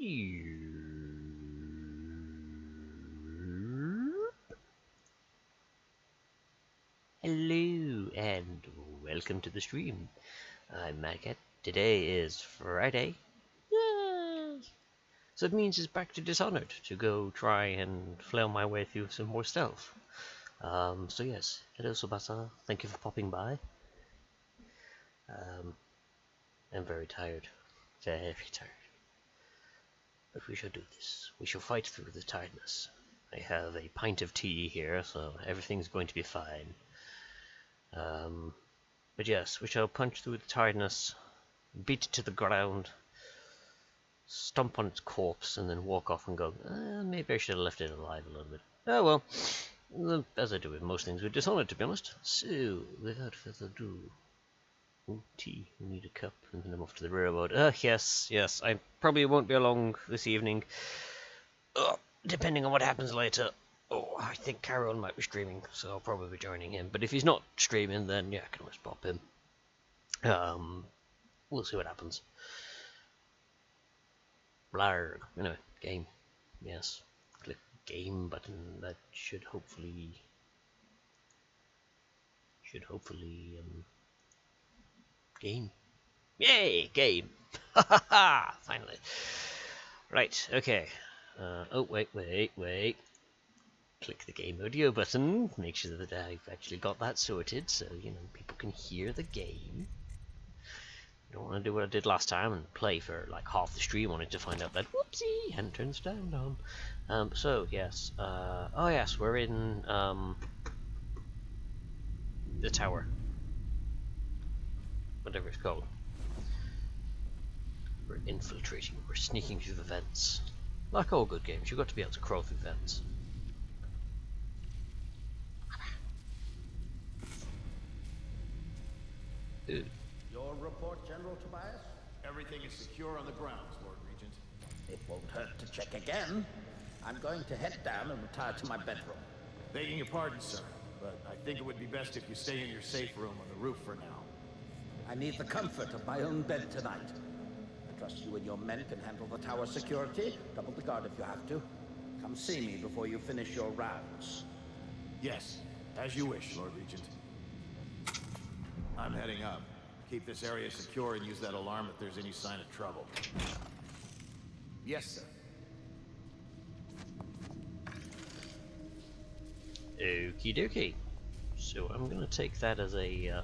Hello and welcome to the stream. I'm Madcat. Today is Friday. Yay! So it means it's back to Dishonored to go try and flail my way through some more stealth. So yes, hello Subasa. Thank you for popping by. I'm very tired. Very tired. But we shall do this. We shall fight through the tiredness. I have a pint of tea here, so everything's going to be fine. But yes, we shall punch through the tiredness, beat it to the ground, stomp on its corpse, and then walk off and go, maybe I should have left it alive a little bit. Oh well, as I do with most things with Dishonored, to be honest. So, without further ado... Ooh, tea. We need a cup, and then I'm off to the railroad. Yes, I probably won't be along this evening. Depending on what happens later. Oh, I think Carol might be streaming, so I'll probably be joining him. But if he's not streaming, then yeah, I can always pop in. We'll see what happens. Blarg. Anyway, game. Yes. Click game button. That should hopefully... game. Yay! Game! Ha ha ha! Finally. Right, okay. Oh, wait. Click the game audio button. Make sure that I've actually got that sorted so, people can hear the game. Don't want to do what I did last time and play for like half the stream only to find out that whoopsie hadn't turned sound on. So yes, oh yes, we're in the tower, whatever it's called. We're infiltrating. We're sneaking through the vents. Like all good games, you've got to be able to crawl through vents. Your report, General Tobias? Everything is secure on the grounds, Lord Regent. It won't hurt to check again. I'm going to head down and retire to my bedroom. Begging your pardon, sir, but I think it would be best if you stay in your safe room on the roof for now. I need the comfort of my own bed tonight. I trust you and your men can handle the tower security. Double the guard if you have to. Come see me before you finish your rounds. Yes, as you wish, Lord Regent. I'm heading up. Keep this area secure and use that alarm if there's any sign of trouble. Yes, sir. Okie dokie. So I'm gonna take that as a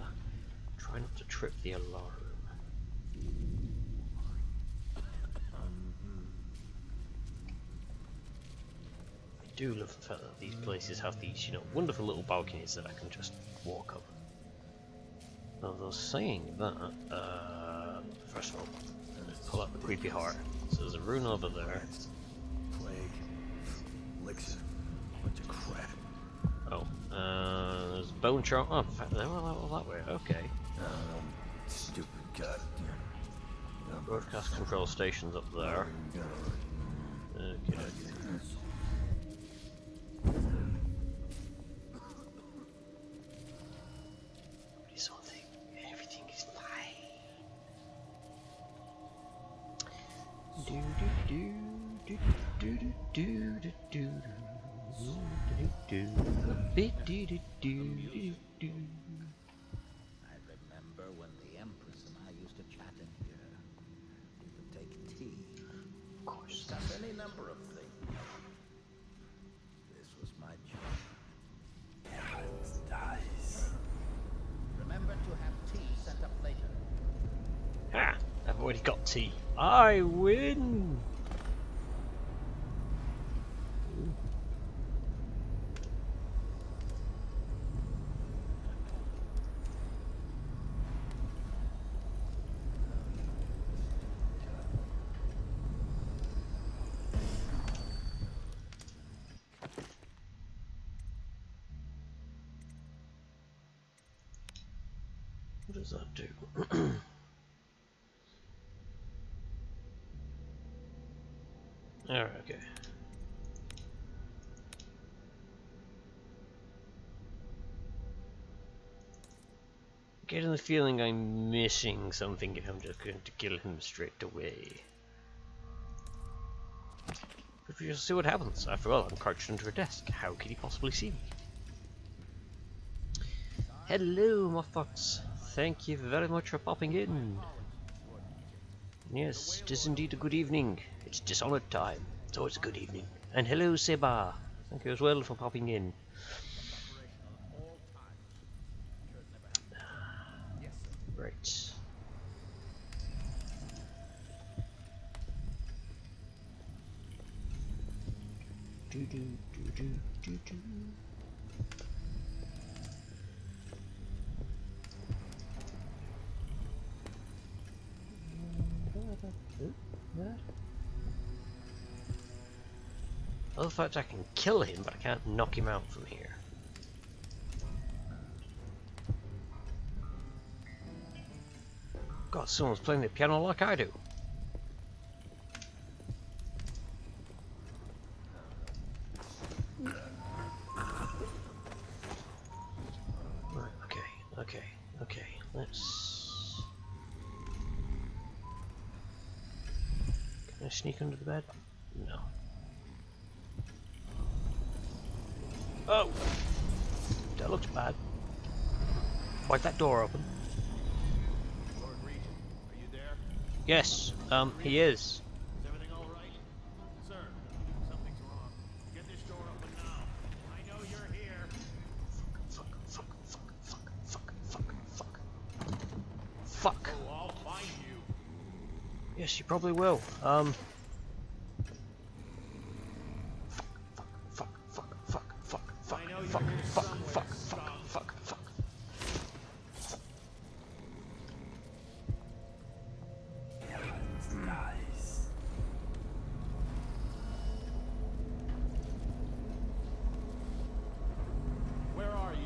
try not to trip the alarm. I do love the fact that these places have these, wonderful little balconies that I can just walk up. As I was saying that, first of all, let's pull out the creepy heart. So there's a rune over there. Plague. Elixir. Bunch of crap. Oh, there's a bone chart. Oh, in fact, they're all that way. Okay. Stupid god. Broadcast control stations up there. Okay. Everything is fine. I remember when the Empress and I used to chat in here. We would take tea. Of course. Discuss any number of things. This was my job. It dies. Remember to have tea sent up later. Ah, I've already got tea. I win! What does that do? Alright, okay. Getting the feeling I'm missing something if I'm just going to kill him straight away. If we just see what happens. After all, I'm crouched under a desk. How could he possibly see me? Hello, my fucks. Thank you very much for popping in. Yes, it is indeed a good evening. It's Dishonored time, so it's a good evening. And hello, Seba. Thank you as well for popping in. Right. Do do do do do do. Well, in fact, I can kill him, but I can't knock him out from here. God, someone's playing the piano like I do. Right, okay, let's... Can I sneak under the bed? No. Oh! That looks bad. Why's that door open? Lord Regent, are you there? Yes, he is. Is everything all right? Sir, something's wrong. Get this door open now. I know you're here. Fuck. Oh, I'll find you. Yes, you probably will. I know you're here somewhere, scum. Nice. Where are you?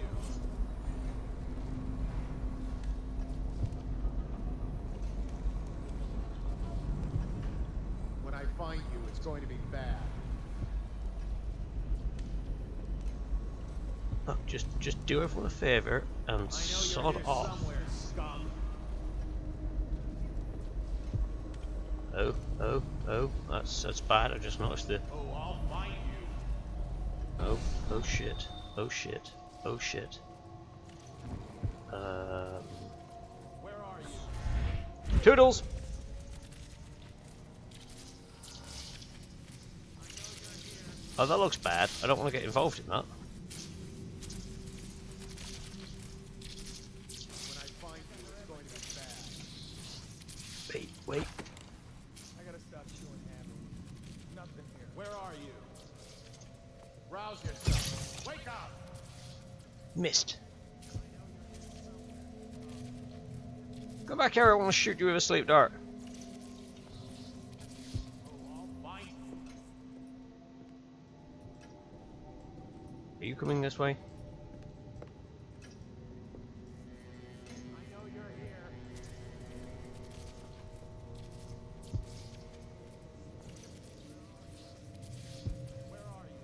When I find you, it's going to be bad. Oh, just do everyone a favor and sod off. Scum. Oh, that's bad. I just noticed the. Oh, I'll find you. Oh shit. Oh shit. Where are you? Toodles. Oh, that looks bad. I don't want to get involved in that. When I find you, it's going to be bad. Wait. I gotta stop chewing hammer. Nothing here. Where are you? Rouse yourself. Wake up! Missed. Come back here. I want to shoot you with a sleep dart. Oh, I'll find you. Are you coming this way? I know you're here. Where are you?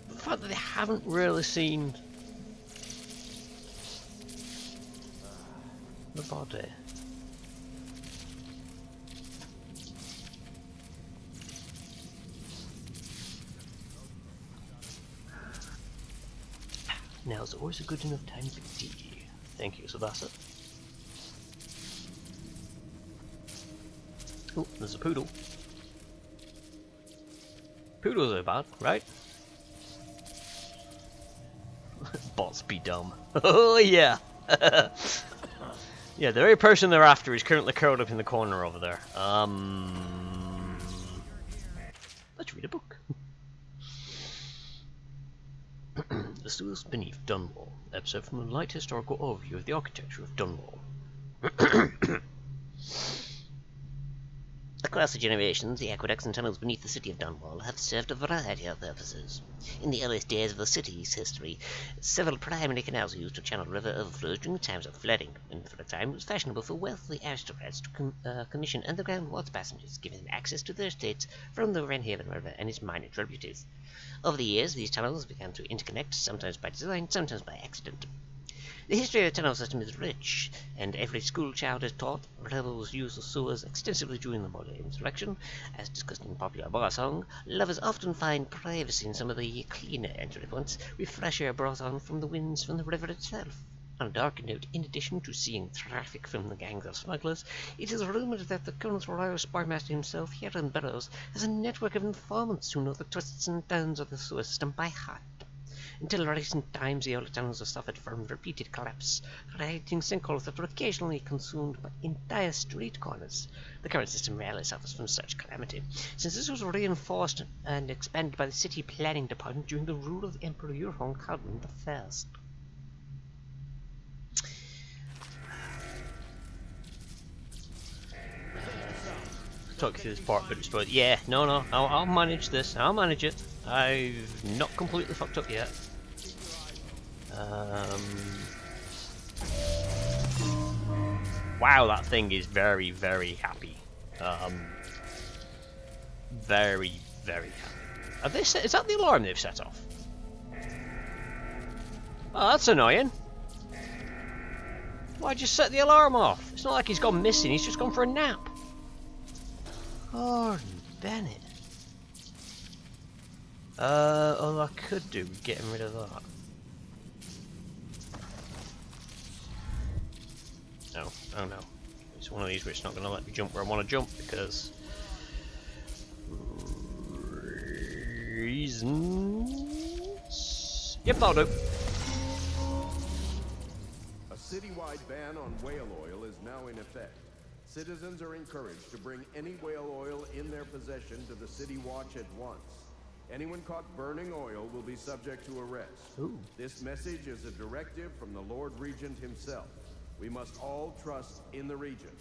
The fact that they haven't really seen the body. Now's always a good enough time for tea. Thank you, so that's it. Oh, there's a poodle. Poodles are bad, right? Bots be dumb. Oh yeah! Yeah, the very person they're after is currently curled up in the corner over there. Let's read a book. The Sewers Beneath Dunwall, episode from a light historical overview of the architecture of Dunwall. Across the generations, the aqueducts and tunnels beneath the city of Dunwall have served a variety of purposes. In the earliest days of the city's history, several primary canals were used to channel river overflows during times of flooding, and for a time it was fashionable for wealthy aristocrats to commission underground water passages, giving them access to their estates from the Wrenhaven River and its minor tributaries. Over the years, these tunnels began to interconnect, sometimes by design, sometimes by accident. The history of the tunnel system is rich, and every school child is taught. Rebels use the sewers extensively during the modern insurrection. As discussed in popular bar song, lovers often find privacy in some of the cleaner entry points, with fresh air brought on from the winds from the river itself. On a darker note, in addition to seeing traffic from the gangs of smugglers, it is rumoured that the current royal spymaster himself, here in Burrows, has a network of informants who know the twists and turns of the sewer system by heart. Until recent times, the old tunnels have suffered from repeated collapse, creating sinkholes that were occasionally consumed by entire street corners. The current system rarely suffers from such calamity, since this was reinforced and expanded by the city planning department during the rule of the Emperor Johann Calvin I. Talk you through this part, but it's good. Yeah, no, I'll manage this. I'll manage it. I've not completely fucked up yet. Wow, that thing is very, very happy. Very, very happy. Have they set, is that the alarm they've set off? Oh, that's annoying. Why just set the alarm off? It's not like he's gone missing, he's just gone for a nap. Gordon Bennett. All I could do is getting rid of that. No, oh no. It's one of these where it's not going to let me jump where I want to jump because... reasons... Yep, that'll do. A citywide ban on whale oil is now in effect. Citizens are encouraged to bring any whale oil in their possession to the City Watch at once. Anyone caught burning oil will be subject to arrest. Ooh. This message is a directive from the Lord Regent himself. We must all trust in the Regent.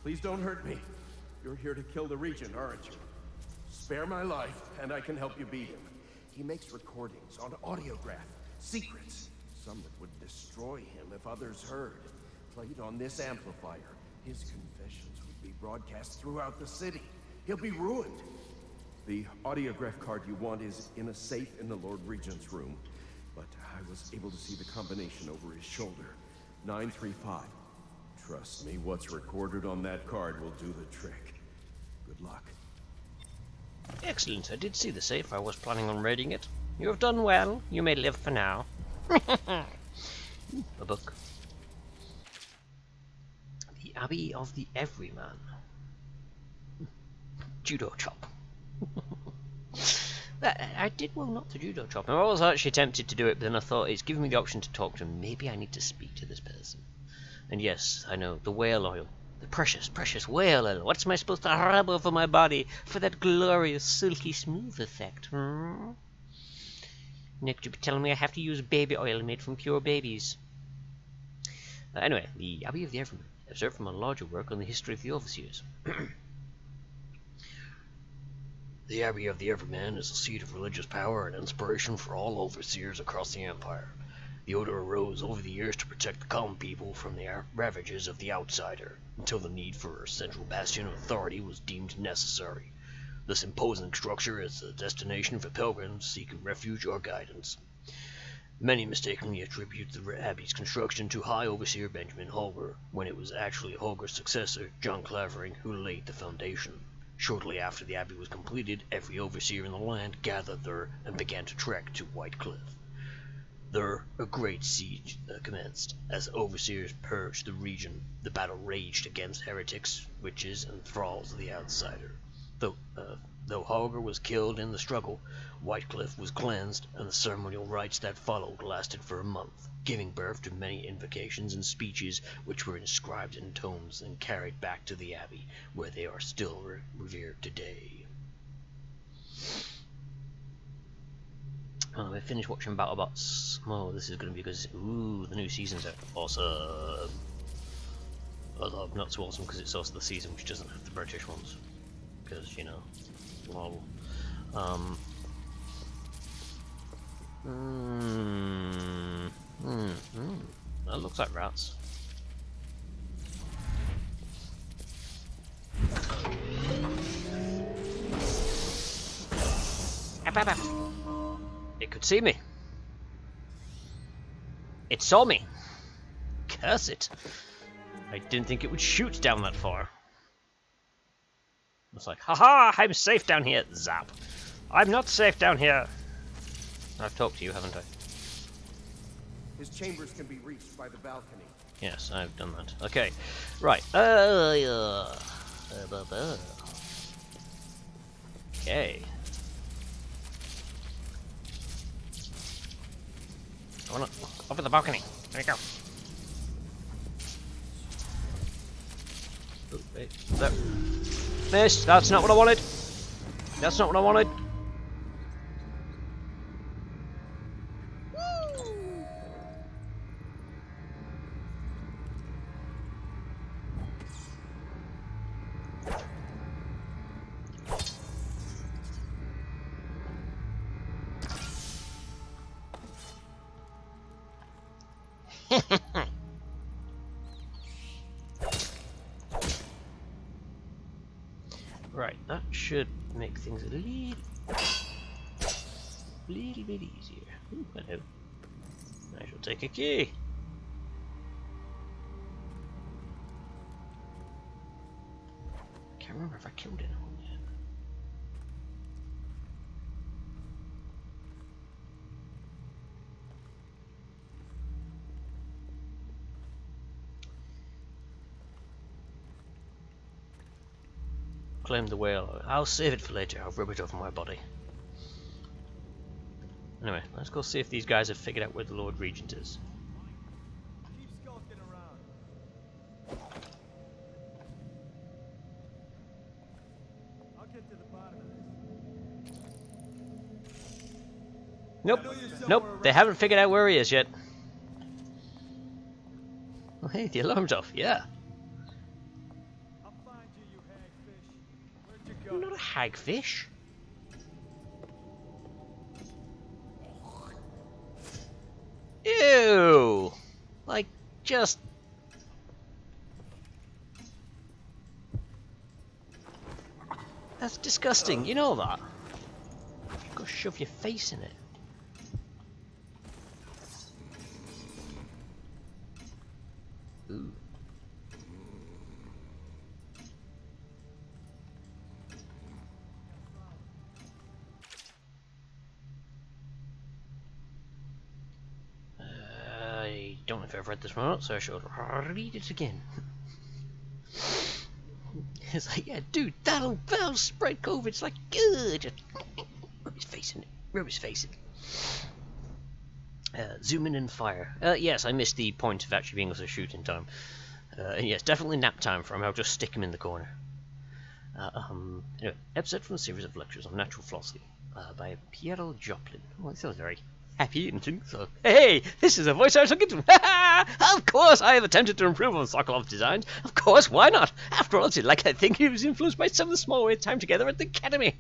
Please don't hurt me. You're here to kill the Regent, aren't you? Spare my life, and I can help you beat him. He makes recordings on audiograph, secrets. Some that would destroy him if others heard. Played on this amplifier, his confessions would be broadcast throughout the city. He'll be ruined. The audiograph card you want is in a safe in the Lord Regent's room. But I was able to see the combination over his shoulder. 935. Trust me, what's recorded on that card will do the trick. Good luck. Excellent, I did see the safe. I was planning on raiding it. You have done well. You may live for now. A book. The Abbey of the Everyman. Judo chop. I did well not to judo chop. I was actually tempted to do it, but then I thought it's giving me the option to talk to him. Maybe I need to speak to this person. And yes, I know, the whale oil. The precious, precious whale oil. What am I supposed to rub over my body for that glorious, silky smooth effect? Nick, you be telling me I have to use baby oil made from pure babies. Anyway, the Abbey of the Everyman. Observed from a larger work on the history of the Overseers. The Abbey of the Everyman is a seat of religious power and inspiration for all overseers across the Empire. The order arose over the years to protect the common people from the ravages of the outsider, until the need for a central bastion of authority was deemed necessary. This imposing structure is a destination for pilgrims seeking refuge or guidance. Many mistakenly attribute the Abbey's construction to High Overseer Benjamin Holger, when it was actually Holger's successor, John Clavering, who laid the foundation. Shortly after the Abbey was completed, every overseer in the land gathered there and began to trek to White Cliff. There, a great siege commenced. As overseers purged the region, the battle raged against heretics, witches, and thralls of the outsider. Though Holger was killed in the struggle, Whitecliff was cleansed, and the ceremonial rites that followed lasted for a month, giving birth to many invocations and speeches which were inscribed in tomes and carried back to the Abbey, where they are still revered today. I finished watching BattleBots. Oh, this is going to be good. Ooh, the new season's out. Awesome. Although not so awesome because it's also the season which doesn't have the British ones. because, you know, lol. That looks like rats. It could see me. It saw me. Curse it. I didn't think it would shoot down that far. It's like, haha, I'm safe down here. Zap. I'm not safe down here. I've talked to you, haven't I? His chambers can be reached by the balcony. Yes, I've done that. Okay, right. Okay. I wanna over the balcony. There we go. Oh, wait. There. Missed. That's not what I wanted. That's not what I wanted. Right, that should make things a little bit easier. Ooh, hello. I shall take a key. I can't remember if I killed anyone yet. Claim the whale. I'll save it for later. I'll rub it over my body. Anyway, let's go see if these guys have figured out where the Lord Regent is. Keep skulking around. I'll get to the bottom of this. Nope. Nope. They haven't figured out where he is yet. Oh, hey, the alarm's off. Yeah. I'll find you, you hagfish. Where'd you go? I'm not a hagfish. Ew! Like, just... That's disgusting, you know that? You've got to shove your face in it. Ooh. I don't know if I've read this one out, so I should read it again. It's like, yeah, dude, that'll spread COVID. It's like, good. Just rub his face in it. Rub his face in it. Zoom in and fire. Yes, I missed the point of actually being able to shoot in time. And yes, definitely nap time for him. I'll just stick him in the corner. Anyway, episode from a series of lectures on natural philosophy by Piero Joplin. Well, it sounds very happy and things. So, hey, this is a voice I was looking to. Of course, I have attempted to improve on Sokolov's designs. Of course, why not? After all, it's like I think he was influenced by some of the small ways time together at the academy.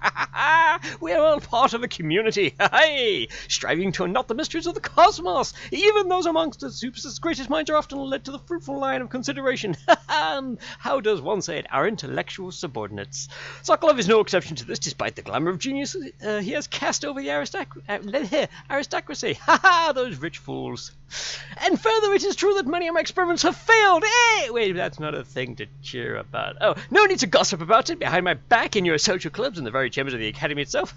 We are all part of a community. Hey, striving to unknot the mysteries of the cosmos. Even those amongst us whose greatest minds are often led to the fruitful line of consideration. How does one say it? Our intellectual subordinates. Sokolov is no exception to this, despite the glamour of genius he has cast over the aristocracy. Those rich fools. And further, it is true that many of my experiments have failed. Hey, wait, that's not a thing to cheer about. Oh, no need to gossip about it behind my back in your social clubs and the very chambers of the academy itself.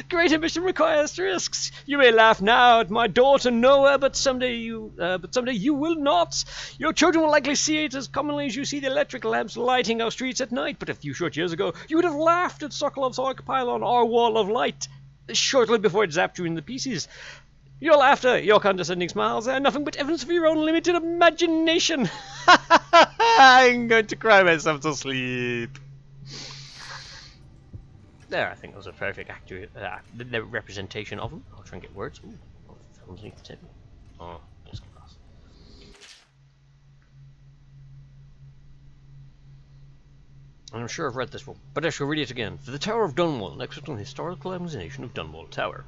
Great ambition requires risks. You may laugh now at my door to nowhere, but someday you will not. Your children will likely see it as commonly as you see the electric lamps lighting our streets at night. But a few short years ago, you would have laughed at Sokolov's arc pile on our wall of light, shortly before it zapped you in the pieces. Your laughter, your condescending smiles are nothing but evidence of your own limited imagination. I'm going to cry myself to sleep. There, I think that was a perfect accurate representation of him. I'll try and get words. Ooh, underneath the table. Oh, there's glass. I'm sure I've read this one, but I shall read it again. For the Tower of Dunwall, next to the historical imagination of Dunwall Tower.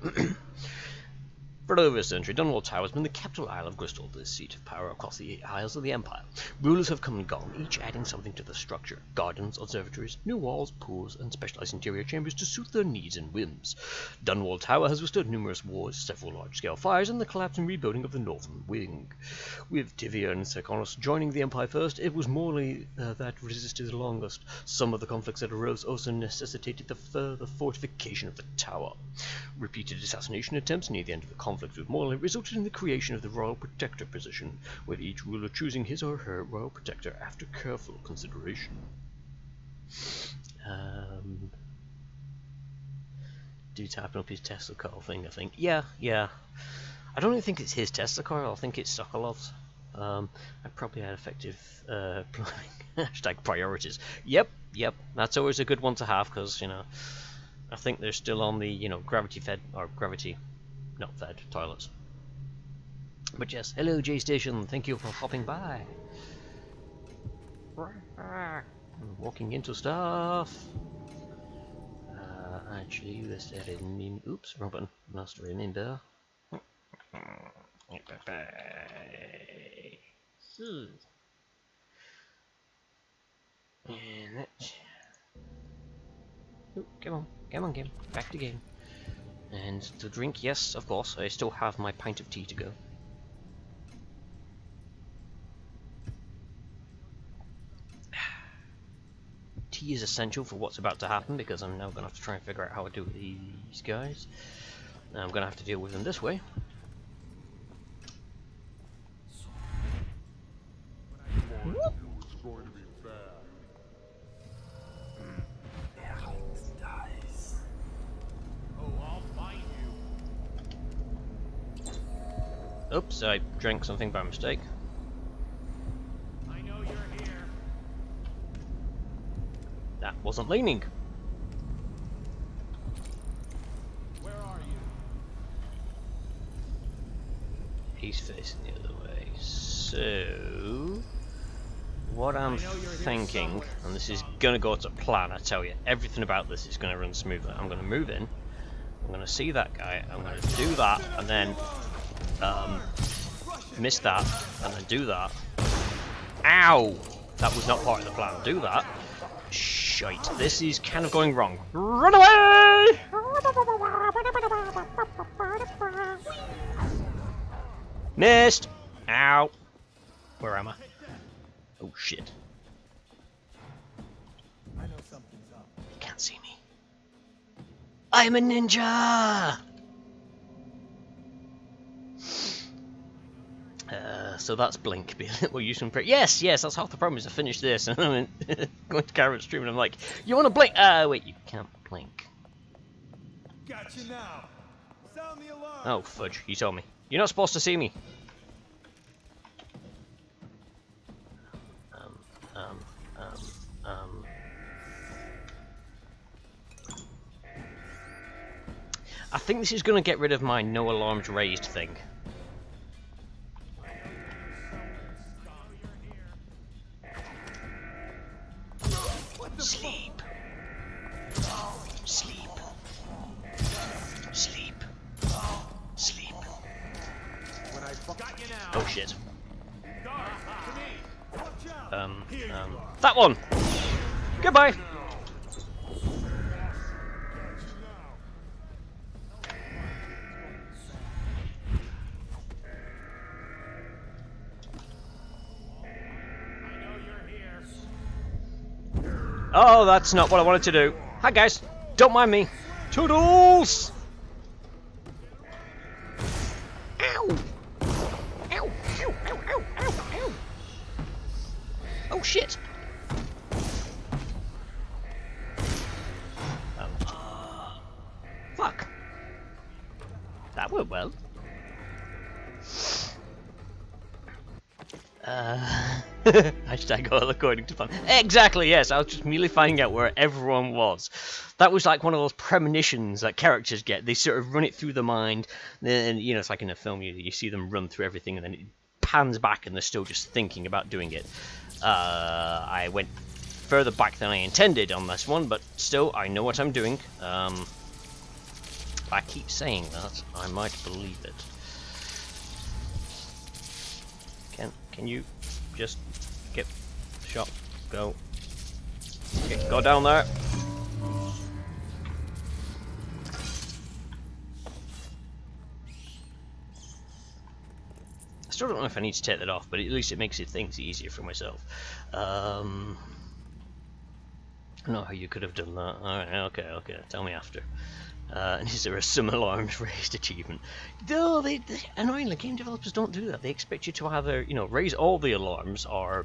For over a century, Dunwall Tower has been the capital isle of Bristol, the seat of power across the Isles of the Empire. Rulers have come and gone, each adding something to the structure. Gardens, observatories, new walls, pools, and specialized interior chambers to suit their needs and whims. Dunwall Tower has withstood numerous wars, several large-scale fires, and the collapse and rebuilding of the northern wing. With Tivia and Serkonos joining the Empire first, it was Morley that resisted the longest. Some of the conflicts that arose also necessitated the further fortification of the tower. Repeated assassination attempts near the end of the conflict with Morley resulted in the creation of the Royal Protector position, with each ruler choosing his or her Royal Protector after careful consideration. Dude's tapping up his Tesla car thing, I think. Yeah. I don't even think it's his Tesla car, I think it's Sokolov's. I probably had effective plumbing. Hashtag priorities. Yep, that's always a good one to have, because, you know, I think they're still on the, you know, gravity-fed, or gravity... not fed toilets. But yes, hello J Station, thank you for hopping by. I'm walking into stuff. Actually, let's remember. Oops, wrong button. Must remember. And that. Ooh, come on, game. Back to game. And to drink, yes, of course, I still have my pint of tea to go. Tea is essential for what's about to happen, because I'm now going to have to try and figure out how to deal with these guys. Now I'm going to have to deal with them this way. Whoop. Oops, I drank something by mistake. I know you're here. That wasn't leaning. Where are you? He's facing the other way. So, what I'm thinking, and this is gonna go to plan, I tell you, everything about this is gonna run smoothly. I'm gonna move in, I'm gonna see that guy, I'm gonna do that, and then miss that, and then do that. Ow! That was not part of the plan. Do that. Shite. This is kind of going wrong. Run away! Missed! Ow! Where am I? Oh shit. I know something's up. You can't see me. I'm a ninja! So that's Blink being a little useful. Yes, that's half the problem is I finished this and I'm going to Carrot Stream and I'm like, you want to blink? Wait, you can't blink. Got you now. Sound the alarm. Oh, fudge, you told me. You're not supposed to see me. I think this is going to get rid of my no alarms raised thing. Sleep. Sleep. Sleep. Sleep. When I got you now. Oh shit. Guard, to me. Watch out. That one. Goodbye. Oh, that's not what I wanted to do. Hi guys, don't mind me. Toodles! Ow! Ow! Ow! Ow! Ow! Ow! Ow! Oh shit! Fuck. That went well. Hashtag all according to plan. Exactly, yes. I was just merely finding out where everyone was. That was like one of those premonitions that characters get. They sort of run it through the mind. Then, you know, it's like in a film, you see them run through everything and then it pans back and they're still just thinking about doing it. I went further back than I intended on this one, but still, I know what I'm doing. I keep saying that. I might believe it. Can you just get shot? Go. Okay, go down there. I still don't know if I need to take that off, but at least it makes things easier for myself. I don't know how you could have done that. Alright, okay, tell me after. And is there a some alarms raised achievement? No, they annoyingly, game developers don't do that. They expect you to either, raise all the alarms or,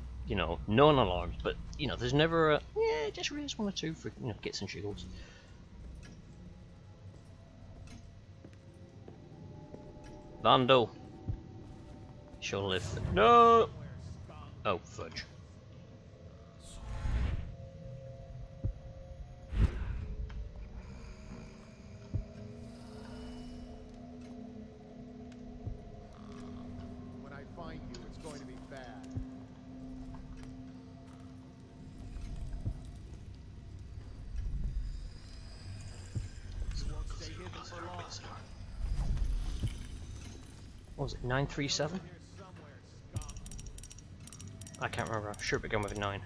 non-alarms. But, there's never a, yeah, just raise one or two for, get some shiggles. Vandal. She'll live. No! Oh, fudge. When I find you, it's going to be bad. You won't stay hidden for long. What was it, 937? Here somewhere, scum. I can't remember. I'm sure it began with a 9.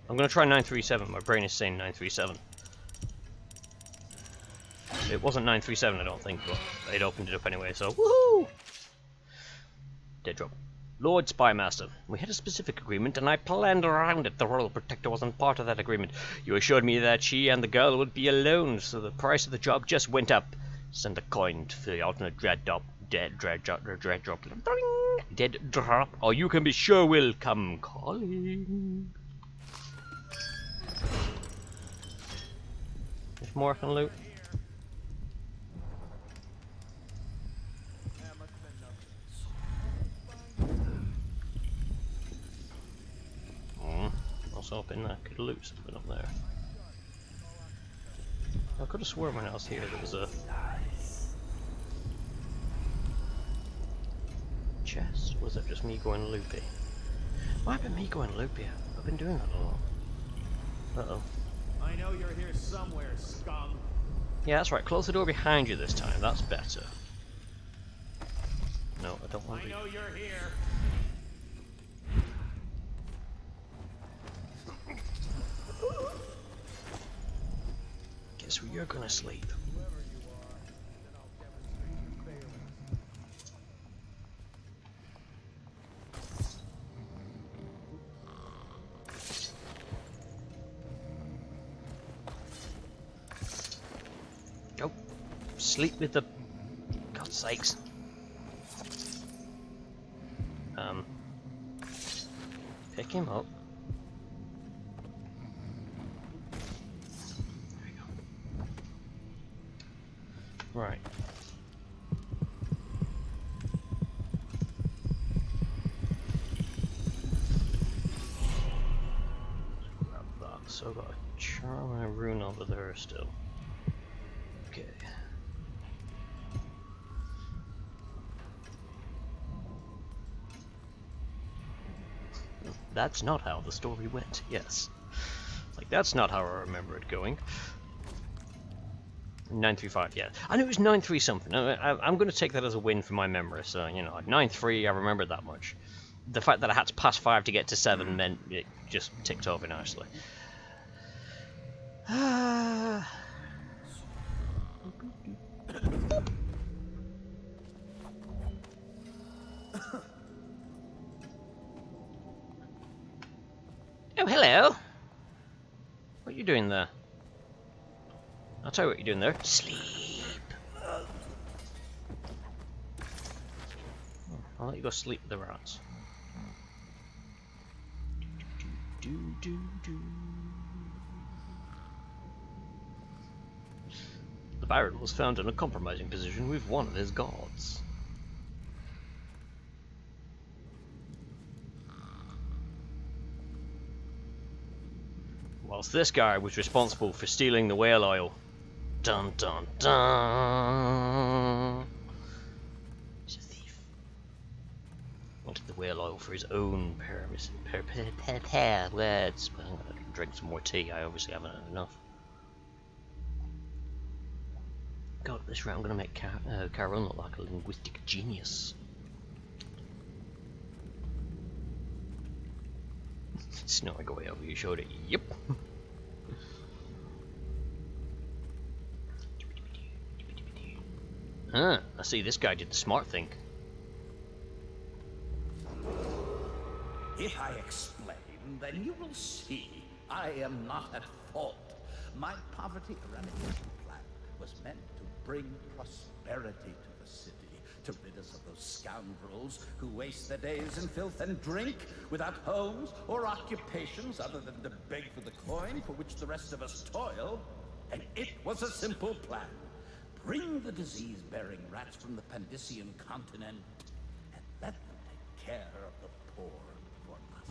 I'm gonna try 937. My brain is saying 937. It wasn't 937, I don't think, but they'd opened it up anyway, so woohoo! Dead drop. Lord Spymaster, we had a specific agreement and I planned around it. The Royal Protector wasn't part of that agreement. You assured me that she and the girl would be alone, so the price of the job just went up. Send a coin for the alternate dead drop, or you can be sure we'll come calling. There's more I can loot. That must have been nothing. I was hoping I could loot something up there. I could have sworn when I was here there was a chest. Was it just me going loopy? Why have me going loopy? I've been doing that a lot. Uh-oh. I know you're here somewhere, scum. Yeah, that's right. Close the door behind you this time. That's better. No, I don't want I to. know you're here. Guess where you're gonna sleep. Whoever you are, then I'll demonstrate your failings. Go. Sleep with the... God's sakes. Pick him up. There we go. Right. Grab that. So I've got a charm and a rune over there still. Okay. That's not how the story went, yes. Like, that's not how I remember it going. 935, yeah. I knew it was 93 something. I'm going to take that as a win for my memory, so, 93, I remember that much. The fact that I had to pass 5 to get to 7 meant it just ticked over nicely. Oh, hello. What are you doing there? I'll tell you what you're doing there. Sleep. I'll let you go sleep with the rats. The Baron was found in a compromising position with one of his guards. Whilst this guy was responsible for stealing the whale oil. Dun dun dun! He's a thief. Wanted the whale oil for his own words. drink some more tea. I obviously haven't had enough. God, this round I'm gonna make Caron look like a linguistic genius. Snoring away over your shoulder. Yep. I see this guy did the smart thing. If I explain, then you will see I am not at fault. My poverty eradication plan was meant to bring prosperity to the city, to rid us of those scoundrels who waste their days in filth and drink, without homes or occupations other than to beg for the coin for which the rest of us toil. And it was a simple plan. Bring the disease-bearing rats from the Pandician continent and let them take care of the poor for us.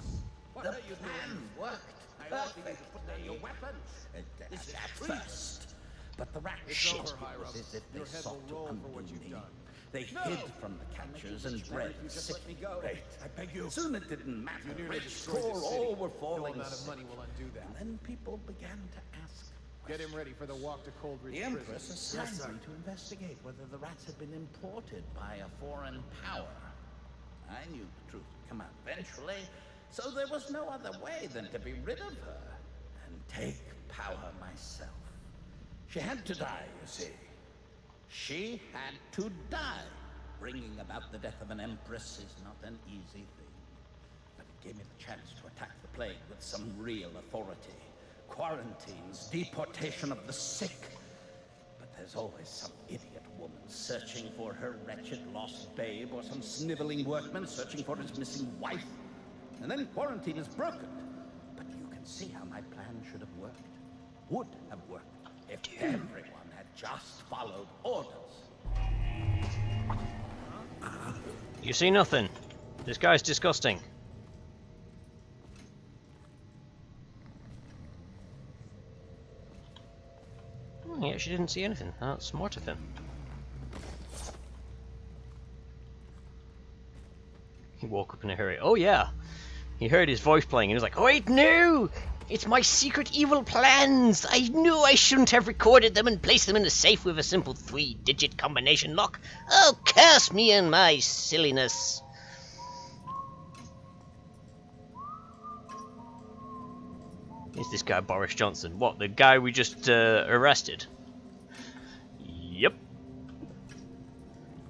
The plan worked. I want you to put down your weapons. At first. But the rats shit was as if they Your head sought will to roll for undo what you've me. done. They hid from the catchers and bred sick rate. I beg you. Soon it didn't matter You nearly which destroyed score the city. all were No falling amount of sick. money will undo that. And then people began to ask. Get him ready for the walk to Coldridge The Empress Prison. assigned me to investigate whether the rats had been imported by a foreign power. I knew the truth would come out eventually, so there was no other way than to be rid of her and take power myself. She had to die, you see. She had to die. Bringing about the death of an empress is not an easy thing. But it gave me the chance to attack the plague with some real authority. Quarantines, deportation of the sick. But there's always some idiot woman searching for her wretched lost babe, or some sniveling workman searching for his missing wife. And then quarantine is broken. But you can see how my plan should have worked. Would have worked if everyone had just followed orders. You see nothing. This guy's disgusting. He actually didn't see anything. That's smart of him. He woke up in a hurry. Oh yeah! He heard his voice playing and he was like, "Oh wait, no! It's my secret evil plans! I knew I shouldn't have recorded them and placed them in a safe with a simple 3-digit combination lock. Oh, curse me and my silliness!" Is this guy Boris Johnson? What, the guy we just arrested? Yep.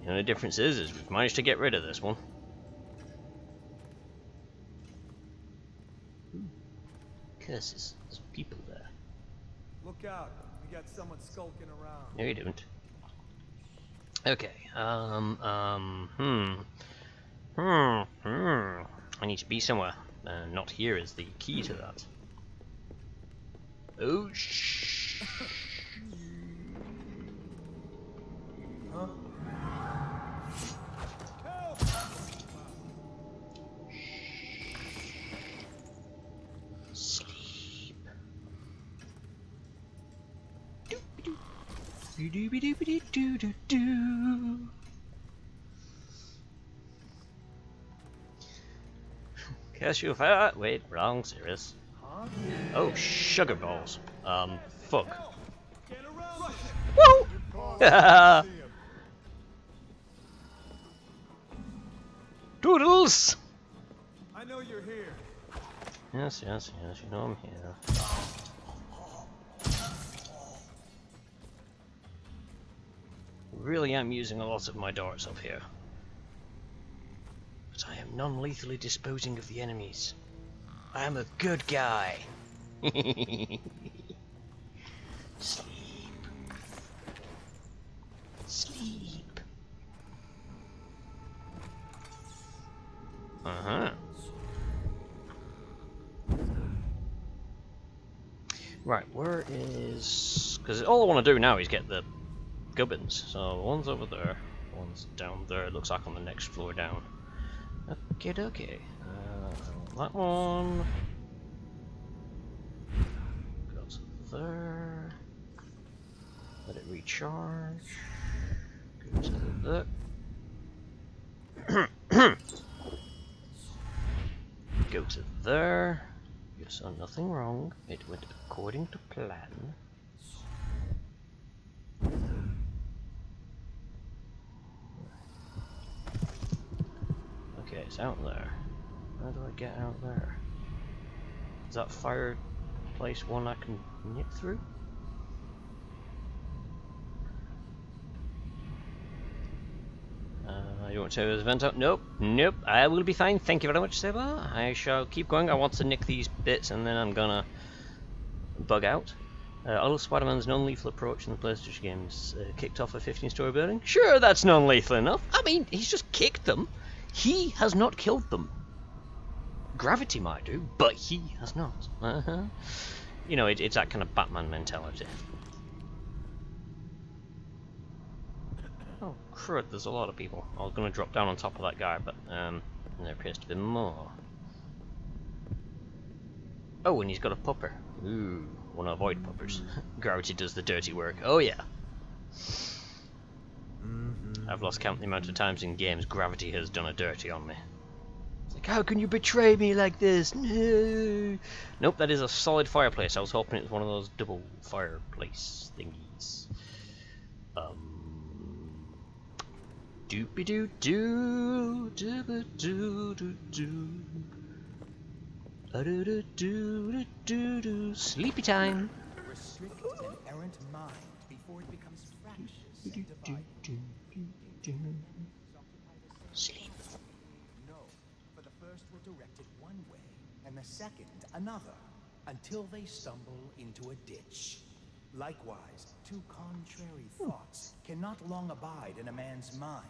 The only difference is we've managed to get rid of this one. Curses, there's people there. Look out. We got someone skulking around. No, you don't. Okay, I need to be somewhere. Not here is the key to that. Oh, shh. Huh? Help! Sleep. Do-do-do-do-do-do-do. Guess you've heard. Wait, wrong, serious. Huh? Oh, sugar balls. Fuck. Get around! Woo! See him. Doodles! I know you're here. Yes, yes, yes, you know I'm here. Really am using a lot of my darts up here. But I am non-lethally disposing of the enemies. I am a good guy. Sleep. Sleep. Uh-huh. Right, where is... Because all I want to do now is get the gubbins. So one's over there, one's down there. It looks like on the next floor down. Okay, okay. That one goes there. Let it recharge. Go to there. Go to there. Go So nothing wrong. It went according to plan. Okay, it's out there. How do I get out there? Is that fireplace one I can nip through? You want to say there's a vent out? Nope, nope. I will be fine. Thank you very much, Seba. I shall keep going. I want to nick these bits and then I'm gonna bug out. All of Spider-Man's non-lethal approach in the PlayStation games kicked off a 15-story building. Sure, that's non-lethal enough. I mean, he's just kicked them. He has not killed them. Gravity might do, but he has not. You know, it's that kind of Batman mentality. Oh, crud, there's a lot of people. I was going to drop down on top of that guy, but there appears to be more. Oh, and he's got a pupper. Ooh, want to avoid puppers. Gravity does the dirty work. Oh, yeah. I've lost count the amount of times in games Gravity has done a dirty on me. It's like, how can you betray me like this? No. Nope, that is a solid fireplace. I was hoping it was one of those double fireplace thingies. Doopy doo doo, doo doo doo doo. Sleepy time. Restrict an errant mind before it becomes fractious and divided. Sleep. No, for the first will direct it one way, and the second another, until they stumble into a ditch. Likewise, two contrary thoughts cannot long abide in a man's mind,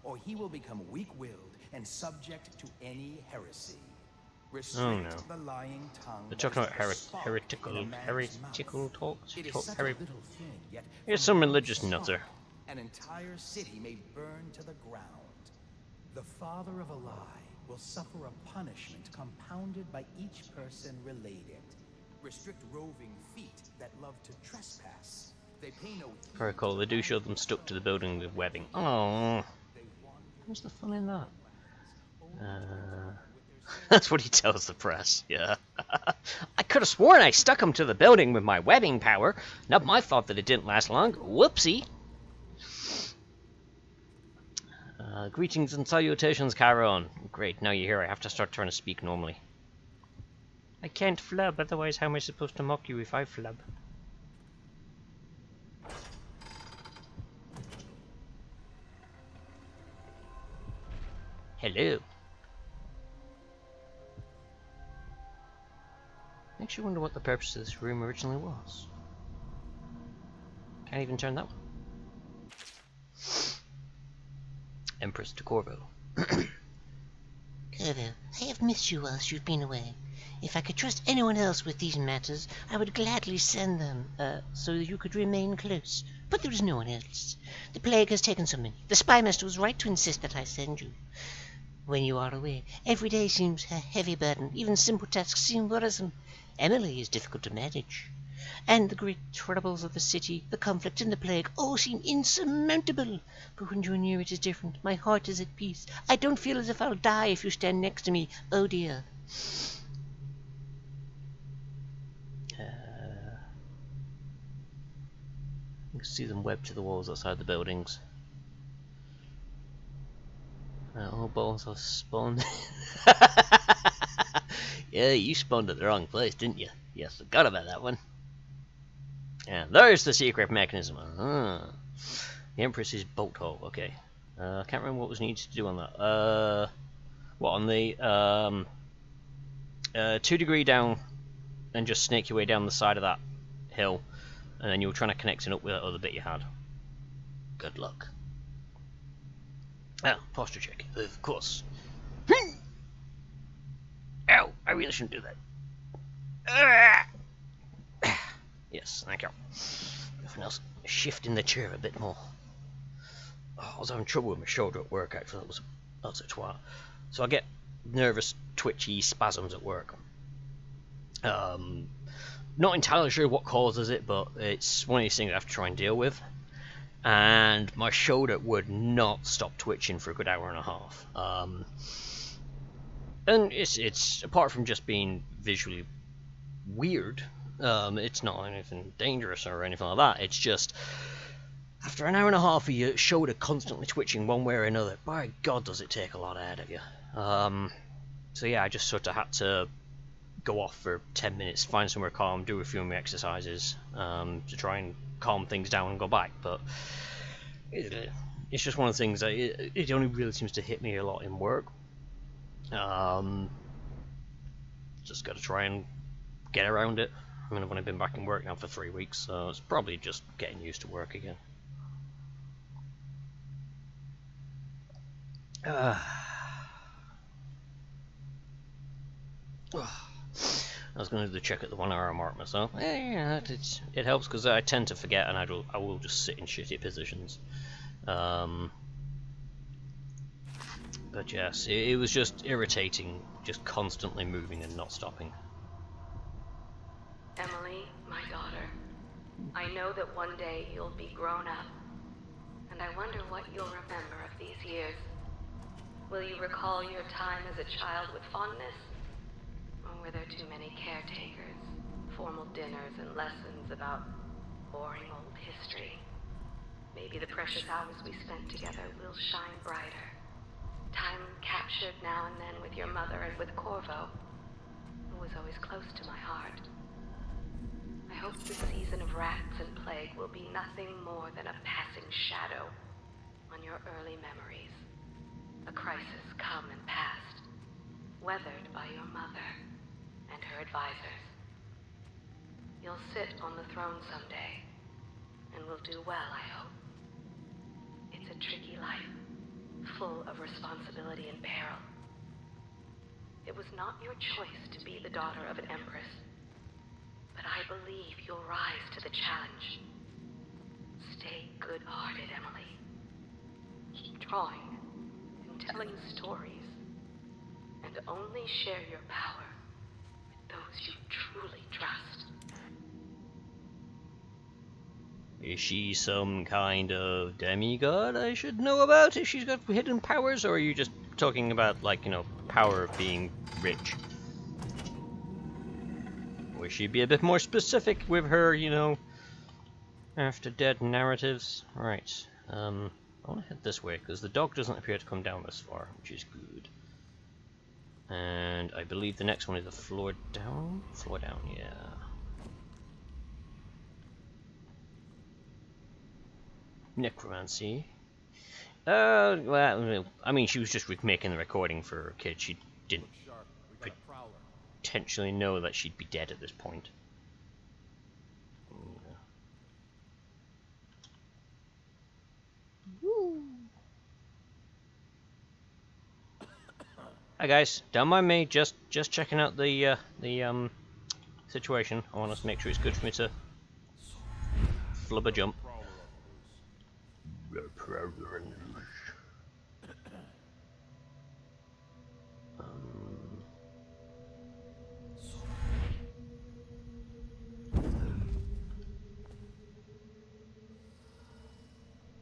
or he will become weak-willed and subject to any heresy. Restrict the lying tongue. They're talking about heretical talks. It is such a little thing, yet Here's some religious nutter. an entire city may burn to the ground. The father of a lie will suffer a punishment compounded by each person related. Restrict roving feet that love to trespass. They pay no heed. Very cool. They do show them stuck to the building with webbing. Oh, what's the fun in that? That's what he tells the press. Yeah. I could have sworn I stuck him to the building with my webbing power. Not my fault that it didn't last long. Whoopsie. Greetings and salutations, Chiron. Great, now you're here. I have to start trying to speak normally. I can't flub, otherwise how am I supposed to mock you if I flub? Hello. Makes you wonder what the purpose of this room originally was. Can't even turn that one. Empress to Corvo. Corvo, I have missed you whilst you've been away. If I could trust anyone else with these matters, I would gladly send them, so that you could remain close. But there is no one else. The plague has taken so many. The spy master was right to insist that I send you. When you are away, every day seems a heavy burden. Even simple tasks seem worrisome. Emily is difficult to manage. And the great troubles of the city, the conflict and the plague, all seem insurmountable. But when you're near, it is different. My heart is at peace. I don't feel as if I'll die if you stand next to me. Oh dear. You can see them webbed to the walls outside the buildings. Oh, balls have spawned. Yeah, you spawned at the wrong place, didn't you? Yes, forgot about that one. Yeah, there's the secret mechanism. The Empress's bolt hole. Okay. I can't remember what was needed to do on that. What, on the 2 degree down, and just snake your way down the side of that hill, and then you were trying to connect it up with that other bit you had. Good luck. Ah, posture check, of course. Ow, I really shouldn't do that. Yes, thank you. Nothing else. Shifting the chair a bit more. Oh, I was having trouble with my shoulder at work, actually. That was a twat. So I get nervous, twitchy spasms at work. Not entirely sure what causes it, but it's one of these things I have to try and deal with. And my shoulder would not stop twitching for a good hour and a half. And it's apart from just being visually weird. It's not anything dangerous or anything like that. It's just after an hour and a half of your shoulder constantly twitching one way or another, by God does it take a lot out of you. So yeah, I just sort of had to go off for 10 minutes, find somewhere calm, do a few of my exercises to try and calm things down and go back. But it's just one of the things that it only really seems to hit me a lot in work. Just got to try and get around it. I mean, I've only been back in work now for 3 weeks, so it's probably just getting used to work again. I was going to do the check at the 1 hour mark myself. Yeah, it helps because I tend to forget, and I will just sit in shitty positions. But yes, it was just irritating, just constantly moving and not stopping. Emily, my daughter, I know that one day you'll be grown up, and I wonder what you'll remember of these years. Will you recall your time as a child with fondness? Or were there too many caretakers, formal dinners, and lessons about boring old history? Maybe the precious hours we spent together will shine brighter. Time captured now and then with your mother and with Corvo, who was always close to my heart. I hope the season of rats and plague will be nothing more than a passing shadow on your early memories. A crisis come and past, weathered by your mother and her advisors. You'll sit on the throne someday, and will do well, I hope. It's a tricky life, full of responsibility and peril. It was not your choice to be the daughter of an empress, but I believe you'll rise to the challenge. Stay good-hearted, Emily. Keep drawing and telling stories, and only share your power with those you truly trust. Is she some kind of demigod I should know about if she's got hidden powers, or are you just talking about, like, you know, power of being rich? Wish she'd be a bit more specific with her, you know, after dead narratives. Right, I want to head this way, because the dog doesn't appear to come down this far, which is good. And I believe the next one is the floor down? Floor down, yeah. Necromancy. Well, I mean, she was just making the recording for her kid. She didn't Sharp, we got a prowler. potentially know that she'd be dead at this point. Hi guys, don't mind me. Just checking out the situation. I want to make sure it's good for me to flub a jump.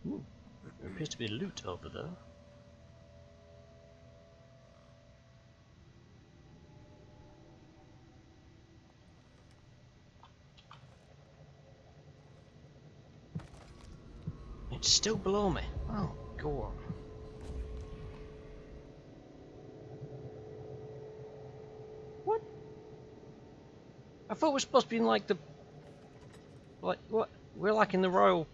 Ooh, there appears to be loot over there. It's still below me. Oh, go on. What? I thought we're supposed to be in, like, the... Like, what? We're like in the royal...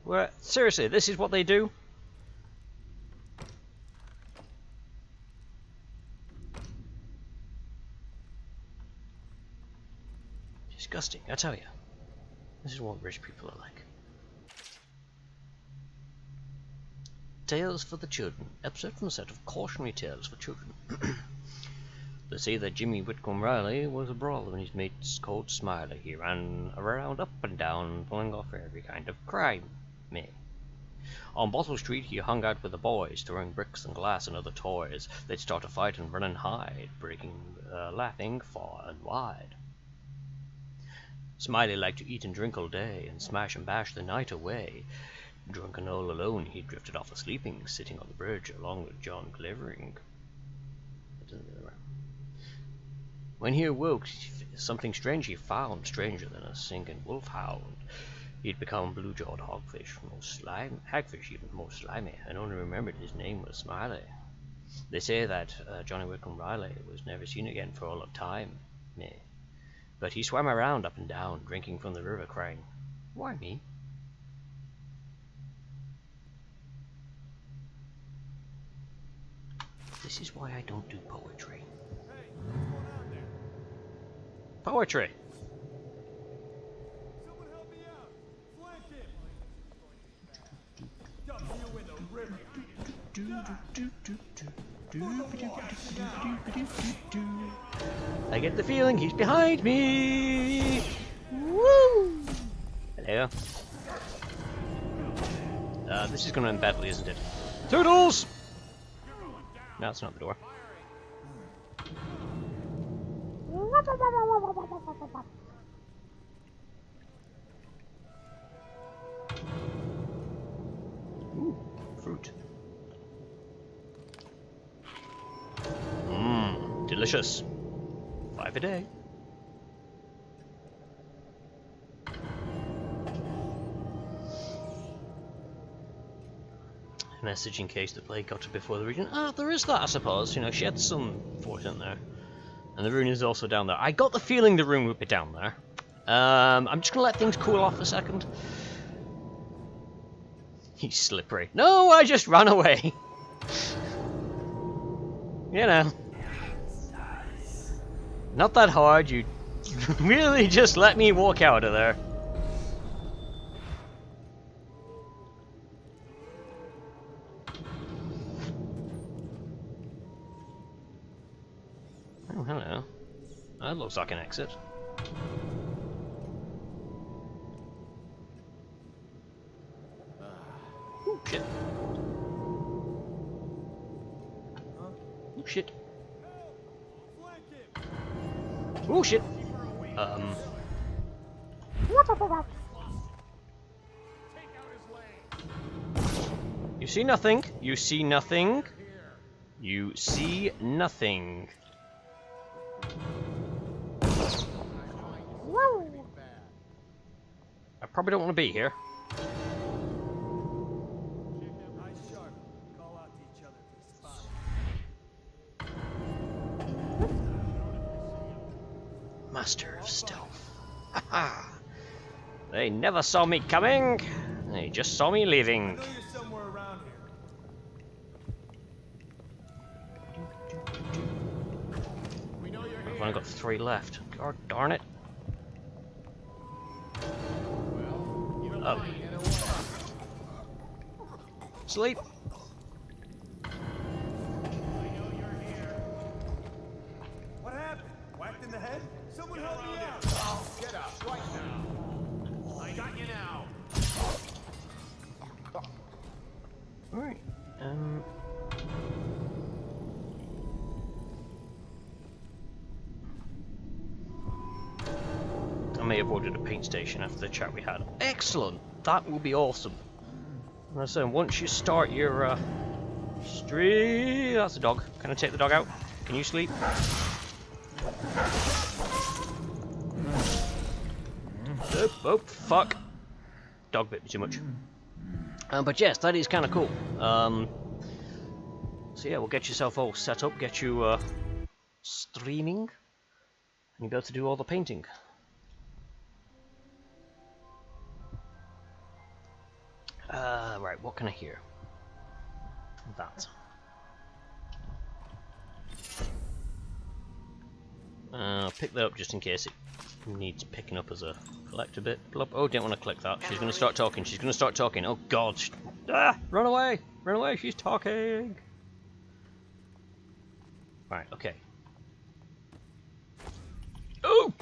We're... Seriously, this is what they do? Disgusting, I tell you. This is what rich people are like. Tales for the Children. Episode from a set of cautionary tales for children. They say that Jimmy Whitcomb Riley was a brawler when his mates called Smiley. He ran around up and down, pulling off every kind of crime. On Bottle Street he hung out with the boys, throwing bricks and glass and other toys. They'd start a fight and run and hide, laughing far and wide. Smiley liked to eat and drink all day, and smash and bash the night away. Drunk and all alone, he drifted off sleeping, sitting on the bridge along with John Clavering. When he awoke, something strange he found, stranger than a singing wolfhound. He'd become blue-jawed hagfish even more slimy, and only remembered his name was Smiley. They say that Johnny Wickham Riley was never seen again for all of time, but he swam around up and down, drinking from the river, crying, "Why me?" This is why I don't do poetry. Hey, what's going on there? Poetry! Someone help me out. Flank him. Dump you in the river. I get the feeling he's behind me! Woo! Hello. This is gonna end badly, isn't it? Toodles! No, it's not the door. Ooh, fruit. Mmm, delicious. 5 a day. Message in case the plague got her before the region. Ah, there is that, I suppose. You know, she had some force in there. And the rune is also down there. I got the feeling the rune would be down there. I'm just gonna let things cool off a second. He's slippery. No, I just ran away. You know. Not that hard, you really just let me walk out of there. Oh, hello. That looks like an exit. Oh, shit. Oh, shit. Oh, shit. You see nothing. You see nothing. You see nothing. I probably don't want to be here. Master of stealth. Haha. They never saw me coming. They just saw me leaving. I know you're somewhere around here. We know you're I've here. only got 3 left. God darn it. Oh. Sleep. What happened? Whacked in the head? Someone help me out! Get up right now! I got you now! Alright. I may have ordered a paint station after the chat we had. Excellent! That will be awesome. And I said, once you start your stream... That's a dog. Can I take the dog out? Can you sleep? Oh, fuck. Dog bit me too much. But yes, that is kind of cool. So yeah, we'll get yourself all set up, get you streaming, and you'll be able to do all the painting. Right, what can I hear? That. Pick that up just in case it needs picking up as a collector bit. Plop. Oh, didn't want to click that. She's going to start talking. She's going to start talking. Oh God! Run away! Run away! She's talking. Right. Okay. Oh!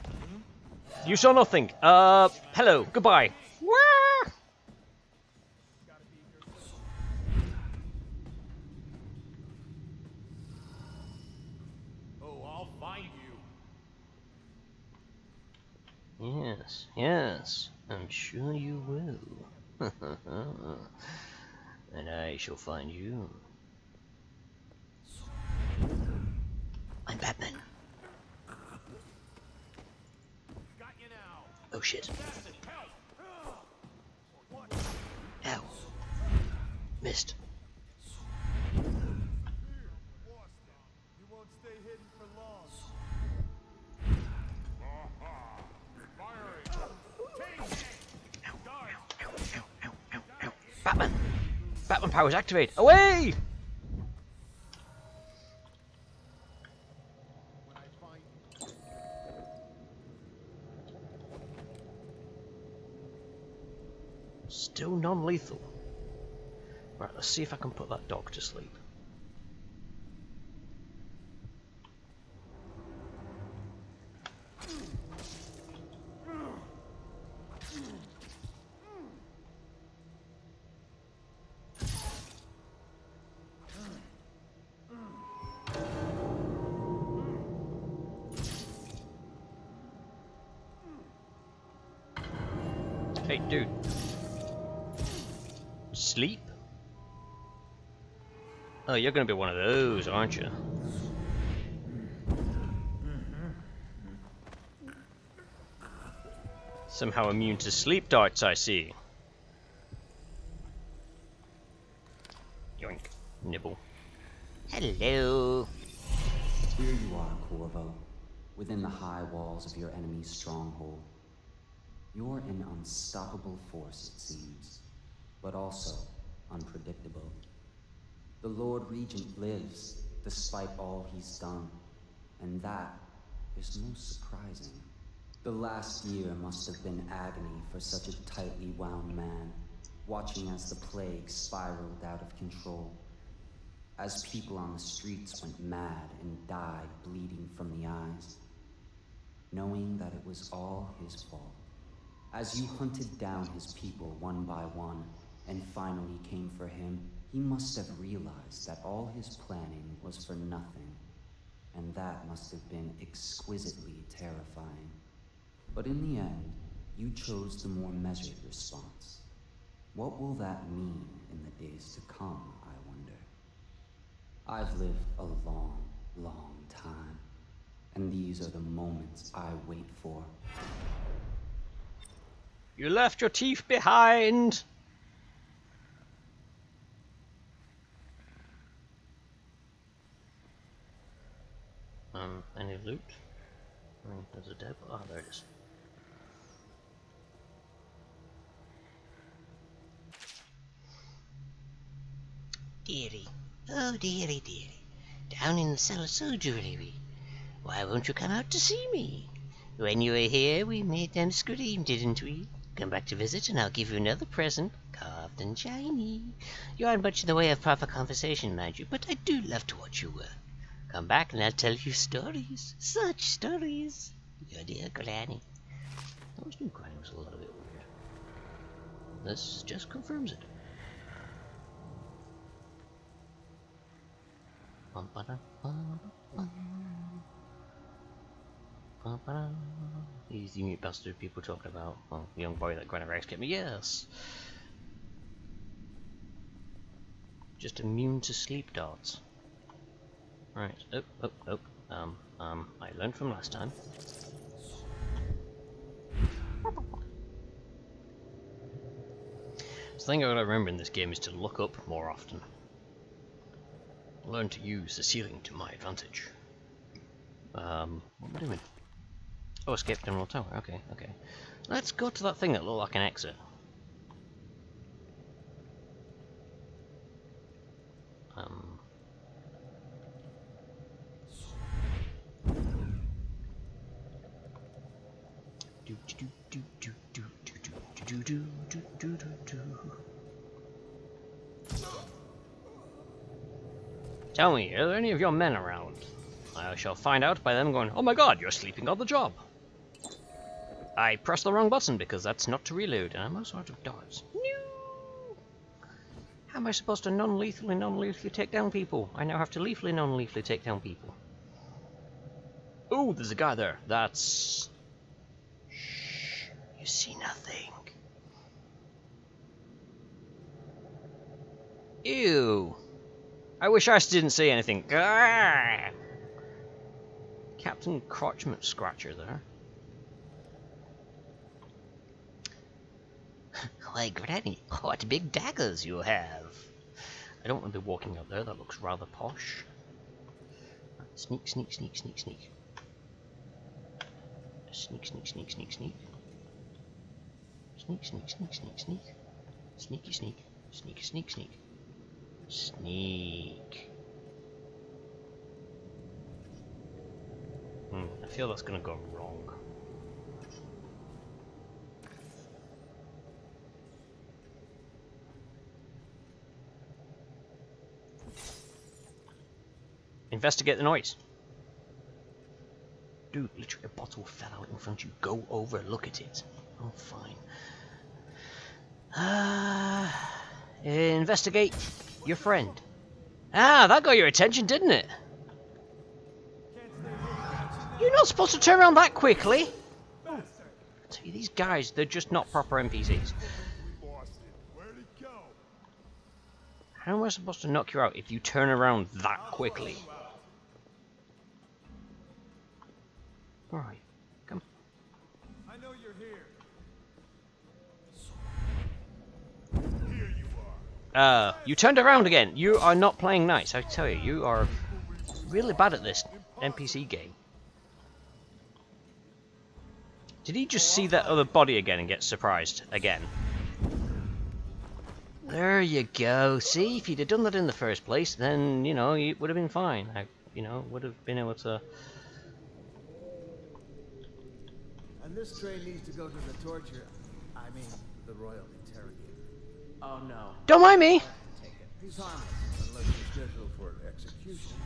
You saw nothing. Hello. Goodbye. Wah! Oh, I'll find you. Yes, yes, I'm sure you will. And I shall find you. I'm Batman. shit. Ow. Missed. You won't stay hidden for long. Batman! Batman powers activate! Away! When I find Still non-lethal. Right, let's see if I can put that dog to sleep. Hey, dude. Sleep? Oh, you're gonna be one of those, aren't you? Somehow immune to sleep darts, I see. Yoink. Nibble. Hello. Here you are, Corvo, within the high walls of your enemy's stronghold. You're an unstoppable force, it seems, but also unpredictable. The Lord Regent lives, despite all he's done, and that is most surprising. The last year must have been agony for such a tightly wound man, watching as the plague spiraled out of control, as people on the streets went mad and died bleeding from the eyes, knowing that it was all his fault. As you hunted down his people one by one, and finally came for him, he must have realized that all his planning was for nothing, and that must have been exquisitely terrifying. But in the end, you chose the more measured response. What will that mean in the days to come, I wonder? I've lived a long, long time, and these are the moments I wait for. You left your teeth behind! Any loot? There's a dead. Oh, there it is. Dearie, oh dearie, dearie, down in the cellar so dreary. Why won't you come out to see me? When you were here, we made them scream, didn't we? Come back to visit, and I'll give you another present, carved and shiny. You aren't much in the way of proper conversation, mind you, but I do love to watch you work. Come back, and I'll tell you stories, such stories. Your dear Granny. I always knew Granny was a little bit weird. This just confirms it. He's the mute bastard people talking about. Well, the young boy that Granny Rex kept me. Yes! Just immune to sleep darts. Right. I learned from last time. The thing I gotta remember in this game is to look up more often. Learn to use the ceiling to my advantage. What am I doing? Oh, escape General Tower. Okay. Let's go to that thing that looked like an exit. Tell me, are there any of your men around? I shall find out by them going, oh my god, you're sleeping on the job. I pressed the wrong button because that's not to reload, and I'm also out of darts. No! How am I supposed to non-lethally take down people? I now have to lethally non-lethally take down people. Oh, there's a guy there. That's... Shh. You see nothing. Ew. I wish I didn't say anything. Grrr! Captain Crotchment Scratcher there. Why, Granny, what big daggers you have! I don't want to be walking out there, that looks rather posh. Sneak, sneak, sneak, sneak, sneak. Sneak, sneak, sneak, sneak, sneak. Sneak, sneak, sneak, sneak, sneak. Sneaky, sneak. Sneaky, sneak, sneak. Sneak. I feel that's gonna go wrong. Investigate the noise. Dude, literally a bottle fell out in front of you. Go over, look at it. Oh, fine. Investigate your friend. Ah, that got your attention, didn't it? You're not supposed to turn around that quickly. See, these guys, they're just not proper NPCs. How am I supposed to knock you out if you turn around that quickly? Alright, come. I know you're here. You turned around again. You are not playing nice, I tell you. You are really bad at this NPC game. Did he just see that other body again and get surprised again? There you go. See, if you'd have done that in the first place, then, you know, it would have been fine. Would have been able to... And this train needs to go to the torture. I mean, the royal interrogator. Oh no. Don't mind me! Take it. He's harmless, unless he's scheduled for execution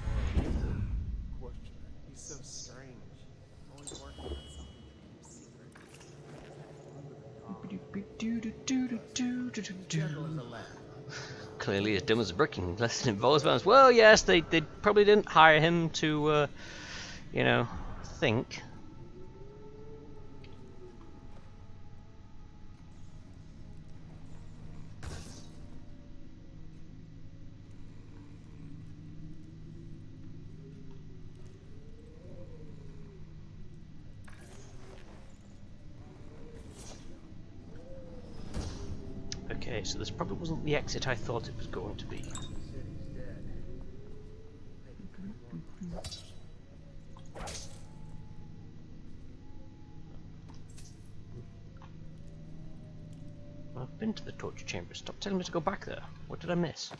or questioning. He's so strange. Always working on something secret. Gentle as a lamb. Clearly as dumb as a brick and less than involved violence. Well, yes, they probably didn't hire him to, you know, think. Okay, so this probably wasn't the exit I thought it was going to be. The city's dead. I've been to the torture chamber. Stop telling me to go back there. What did I miss?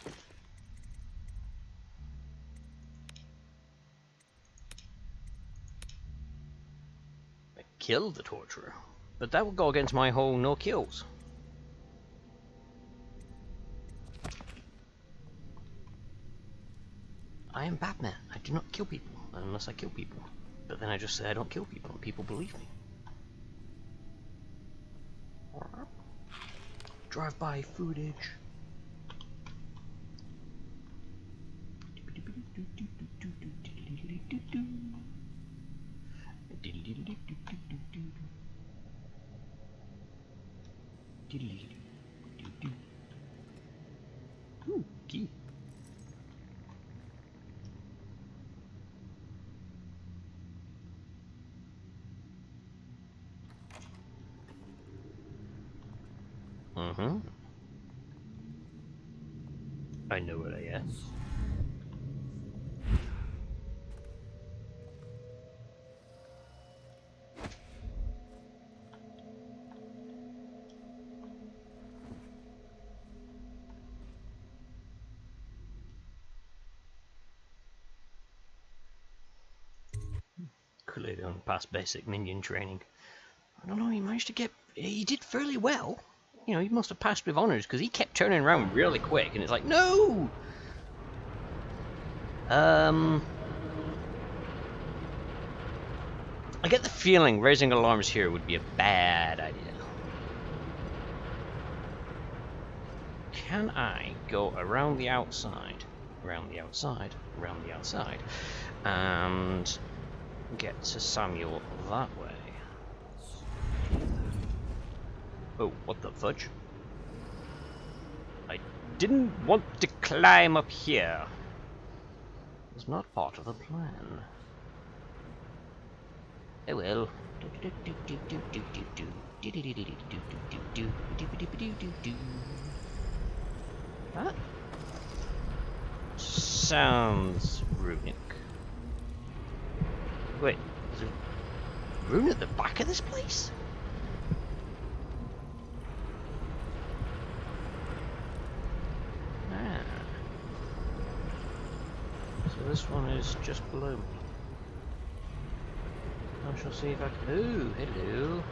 I killed the torturer, but that would go against my whole no kills. I am Batman. I do not kill people unless I kill people. But then I just say I don't kill people and people believe me. Drive-by footage. Ooh, key. I know what I am. Clearly on past basic minion training. I don't know, he managed to get... He did fairly well. You know, he must have passed with honours, because he kept turning around really quick, and it's like, no! I get the feeling raising alarms here would be a bad idea. Can I go around the outside, around the outside, around the outside, and get to Samuel that way? Oh, what the fudge? I didn't want to climb up here. It was not part of the plan. Oh well. That sounds runic. Wait, there's a rune at the back of this place? Ah. So this one is just below me. I shall see if I can... Ooh, hello.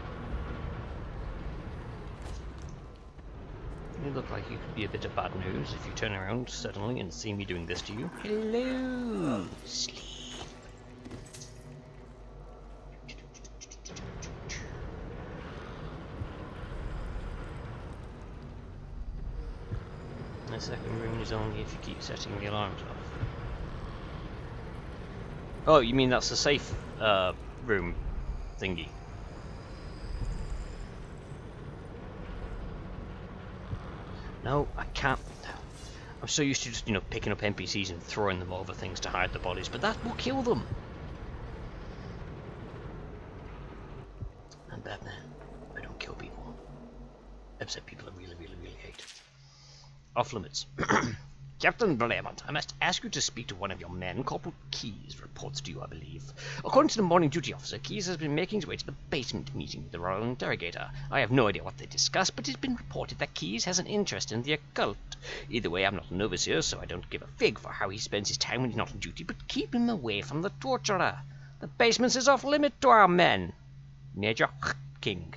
You look like you could be a bit of bad news if you turn around suddenly and see me doing this to you. Hello! Sleep. The second room is only if you keep setting the alarms off. Oh, you mean that's the safe room thingy? No, I can't. I'm so used to just, picking up NPCs and throwing them over things to hide the bodies, but that will kill them. I'm Batman. I don't kill people. Except people I really, really, really hate. Off limits. Captain Blamont, I must ask you to speak to one of your men. Corporal Keyes reports to you, I believe. According to the morning duty officer, Keyes has been making his way to the basement meeting with the Royal Interrogator. I have no idea what they discuss, but it's been reported that Keyes has an interest in the occult. Either way, I'm not an overseer, so I don't give a fig for how he spends his time when he's not on duty, but keep him away from the torturer. The basement is off limit to our men. Major King.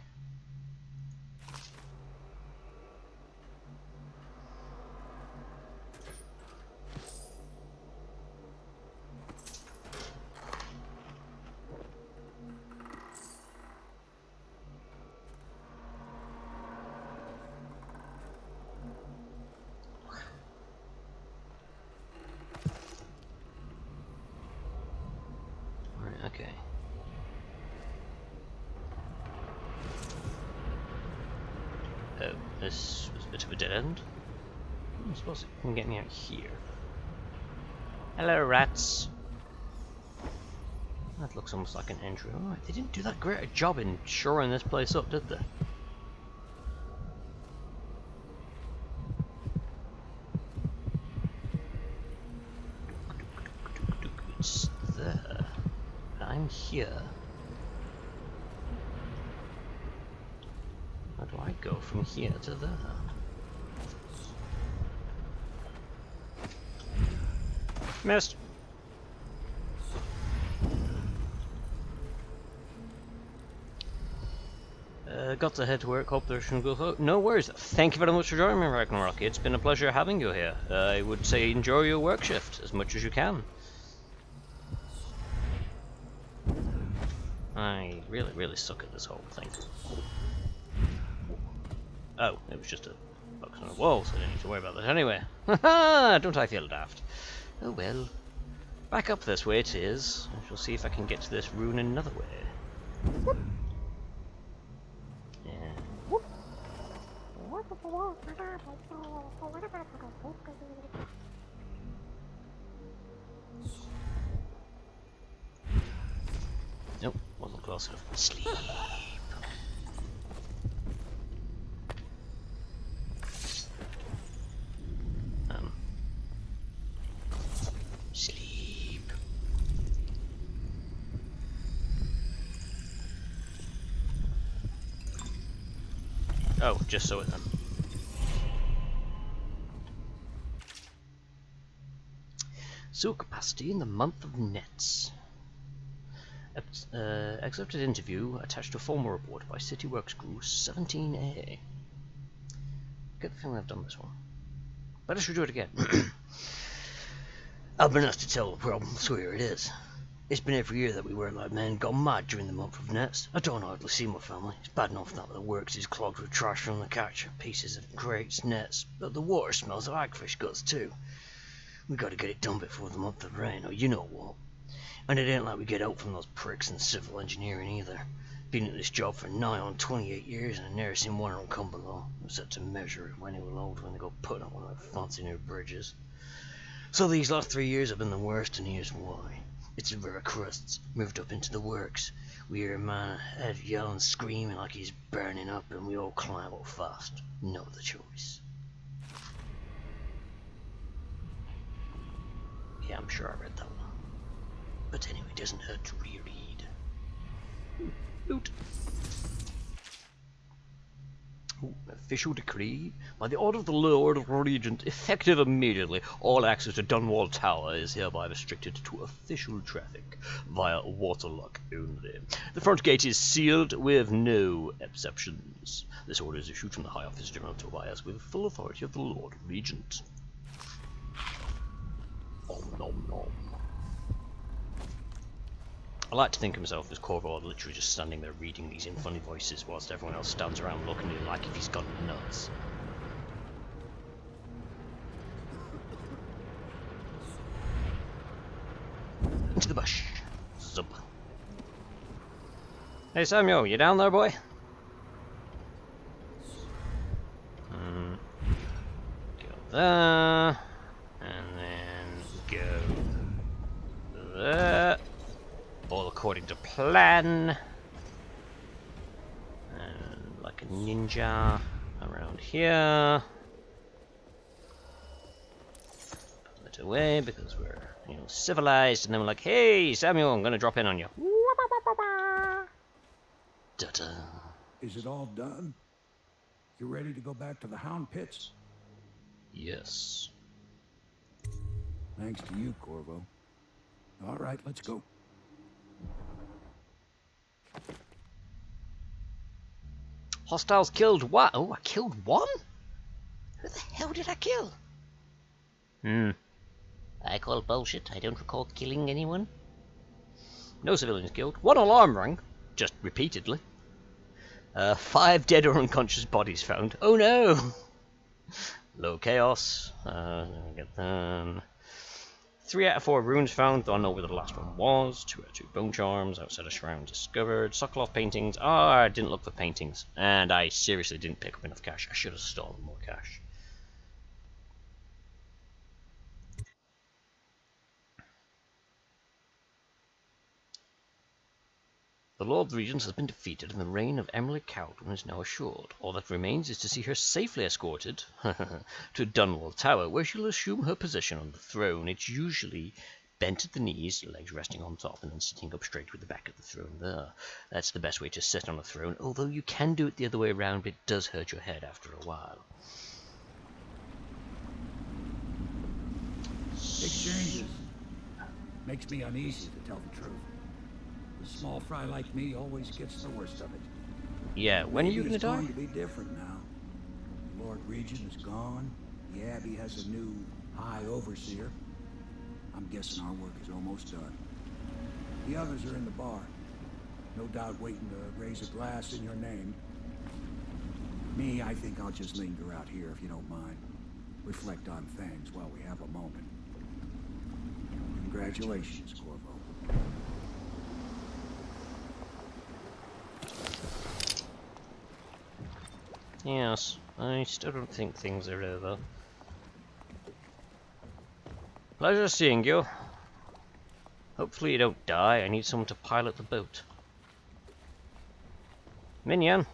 Okay. Oh, this was a bit of a dead end. I suppose it can get me out here. Hello, rats. That looks almost like an entry. Alright, they didn't do that great a job in shoring this place up, did they? It's there. I'm here. How do I go from here to there? Missed. Got to head to work. Hope there shouldn't go. No worries. Thank you very much for joining me, Ragnarok. It's been a pleasure having you here. I would say enjoy your work shift as much as you can. I really, really suck at this whole thing. Oh, it was just a box on a wall, so I didn't need to worry about that anyway. Haha! Don't I feel daft? Oh well. Back up this way it is. I shall see if I can get to this rune another way. Yeah. Nope, wasn't close enough. Sleep. Sleep. Oh, just so it then. Sewer capacity in the month of nets. Accepted interview attached to a formal report by City Works Crew 17A. Get the feeling I've done this one. But I should do it again. I've been asked to tell the problem, so here it is. It's been every year that we were like men gone mad during the month of nets. I don't hardly see my family. It's bad enough that the works is clogged with trash from the catch, pieces of crates, nets, but the water smells of hagfish guts too. We gotta get it done before the month of rain, or you know what. And it ain't like we get out from those pricks in civil engineering either. Been at this job for nigh on 28 years and I've never seen one of them come below, except to measure it when it will old when they go putting up one of their fancy new bridges. So these last 3 years have been the worst, and here's why. It's the rare crusts moved up into the works. We hear a man ahead yelling, screaming like he's burning up, and we all climb up fast. No other choice. Yeah, I'm sure I read that one. But anyway, it doesn't hurt to reread. Loot. Ooh, official decree. By the order of the Lord Regent, effective immediately, all access to Dunwall Tower is hereby restricted to official traffic via waterlock only. The front gate is sealed with no exceptions. This order is issued from the High Office General Tobias with full authority of the Lord Regent. Om nom nom. I like to think of himself as Corvo literally just standing there reading these in funny voices whilst everyone else stands around looking at him like if he's gone nuts. Into the bush. Zub. Hey Samuel, you down there, boy? Go there. And then go there. All according to plan. And like a ninja around here. Put it away because we're, civilized. And then we're like, hey, Samuel, I'm gonna drop in on you. Da-da. Is it all done? You ready to go back to the Hound Pits? Yes. Thanks to you, Corvo. All right, let's go. Hostiles killed what? Oh, I killed one? Who the hell did I kill? I call bullshit. I don't recall killing anyone. No civilians killed. One alarm rang. Just repeatedly. 5 dead or unconscious bodies found. Oh no! Low chaos. Get them. 3 out of 4 runes found. Don't know where the last one was. 2 out of 2 bone charms. Outside of shrine discovered. Sokolov paintings. I didn't look for paintings. And I seriously didn't pick up enough cash. I should have stolen more cash. The Lord Regent has been defeated and the reign of Emily Cowden is now assured. All that remains is to see her safely escorted to Dunwall Tower, where she'll assume her position on the throne. It's usually bent at the knees, legs resting on top, and then sitting up straight with the back of the throne there. That's the best way to sit on a throne, although you can do it the other way around, but it does hurt your head after a while. Big changes. Makes me uneasy, to tell the truth. A small fry like me always gets the worst of it. Yeah, when are you gonna die? It's going to be different now. The Lord Regent is gone. The Abbey has a new High Overseer. I'm guessing our work is almost done. The others are in the bar. No doubt waiting to raise a glass in your name. Me, I think I'll just linger out here if you don't mind. Reflect on things while we have a moment. Congratulations, Corvo. Yes, I still don't think things are over. Pleasure seeing you. Hopefully you don't die. I need someone to pilot the boat. Minion.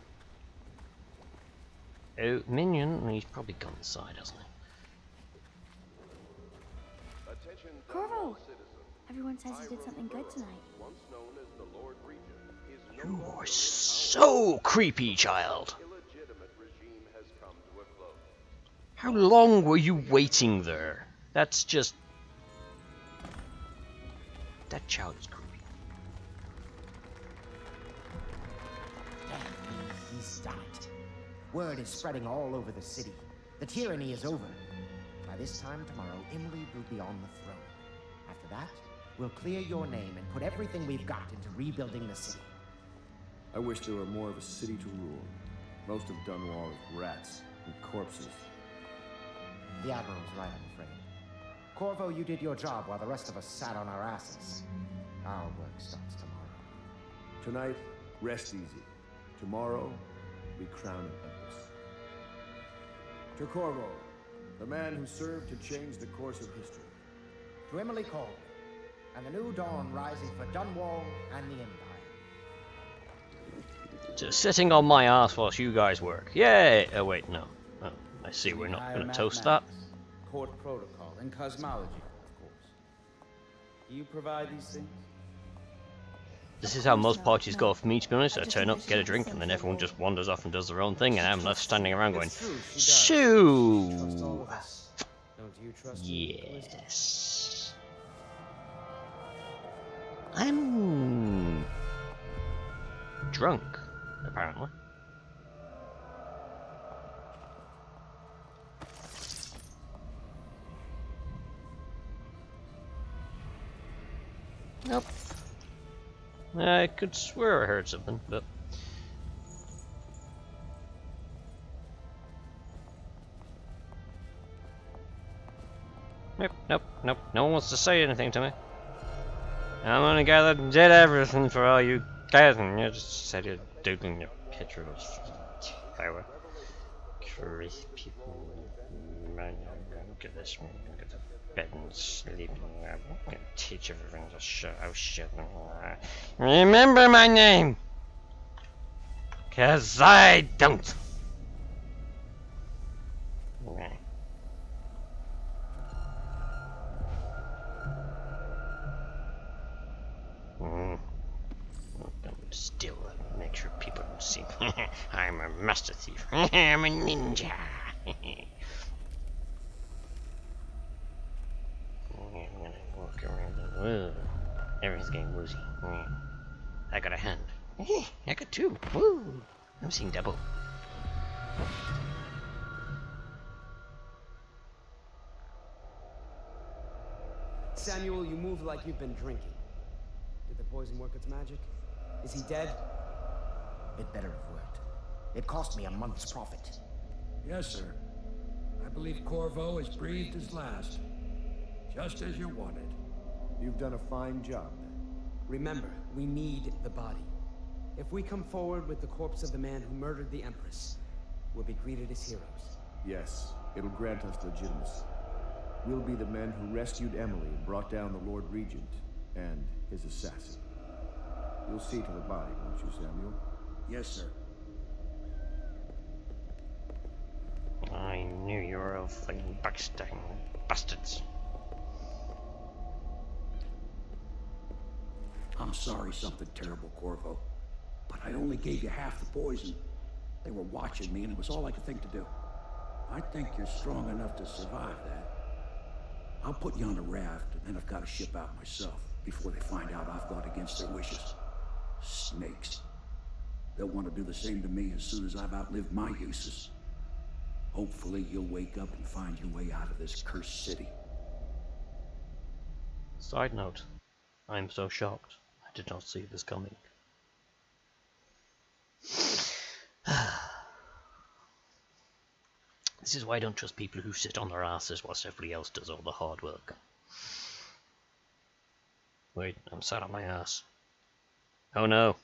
Oh, Minion. He's probably gone inside, hasn't he? Corvo! Everyone says you did something good tonight. You are so creepy, child. How long were you waiting there? That's just... That child is creepy. He's done it. Word is spreading all over the city. The tyranny is over. By this time tomorrow, Emily will be on the throne. After that, we'll clear your name and put everything we've got into rebuilding the city. I wish there were more of a city to rule. Most of Dunwall is rats and corpses. The Admiral's right, I'm afraid. Corvo, you did your job while the rest of us sat on our asses. Our work starts tomorrow. Tonight, rest easy. Tomorrow, we crown an empress. To Corvo, the man who served to change the course of history. To Emily Cole, and the new dawn rising for Dunwall and the Empire. Just sitting on my ass whilst you guys work. Yay! Oh wait, no. Oh, I see. We're not Higher going to toast that. mathematics, court protocol, and cosmology, of course. Do you provide these things? This is how most parties go for me, to be honest. I turn up, get a drink, and then everyone just wanders off and does their own thing, and I'm left standing around going, so... Yes. I'm... drunk, apparently. Nope. I could swear I heard something, but... Nope. No one wants to say anything to me. I'm gonna gather did everything for all you guys, and you just said you're doodling your picture of power. Crazy people. Look at this one. Look at the bed and sleeping. I'm gonna teach everyone to shut up. Remember my name! 'Cause I don't! Okay. Still, make sure people don't see. I'm a master thief. I'm a ninja. I'm gonna walk around. Whoa. Everything's getting woozy. I got a hand. I got two. Woo! I'm seeing double. Samuel, you move like you've been drinking. Did the poison work its magic? Is he dead? It better have worked. It cost me a month's profit. Yes, sir. I believe Corvo has breathed his last. Just as you wanted. You've done a fine job, then. Remember, we need the body. If we come forward with the corpse of the man who murdered the Empress, we'll be greeted as heroes. Yes, it'll grant us legitimacy. We'll be the men who rescued Emily and brought down the Lord Regent and his assassin. You'll see to the body, won't you, Samuel? Yes, sir. I knew you were all fucking backstabbing bastards. I'm sorry something terrible, Corvo. But I only gave you half the poison. They were watching me, and it was all I could think to do. I think you're strong enough to survive that. I'll put you on a raft, and then I've got to ship out myself before they find out I've gone against their wishes. Snakes. They'll want to do the same to me as soon as I've outlived my uses. Hopefully you'll wake up and find your way out of this cursed city. Side note, I'm so shocked. I did not see this coming. This is why I don't trust people who sit on their asses whilst everybody else does all the hard work. Wait, I'm sat on my ass. Oh no.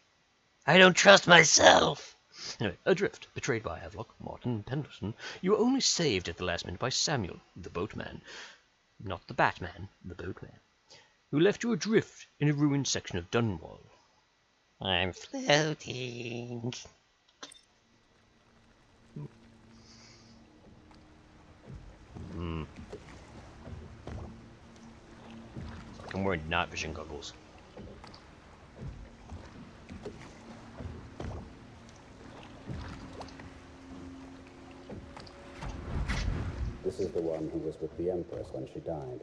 I don't trust myself! Anyway, adrift, betrayed by Havelock, Martin, and Pendleton, you were only saved at the last minute by Samuel, the boatman. Not the Batman, the boatman. Who left you adrift in a ruined section of Dunwall. I'm floating. I'm wearing night vision goggles. This is the one who was with the Empress when she died.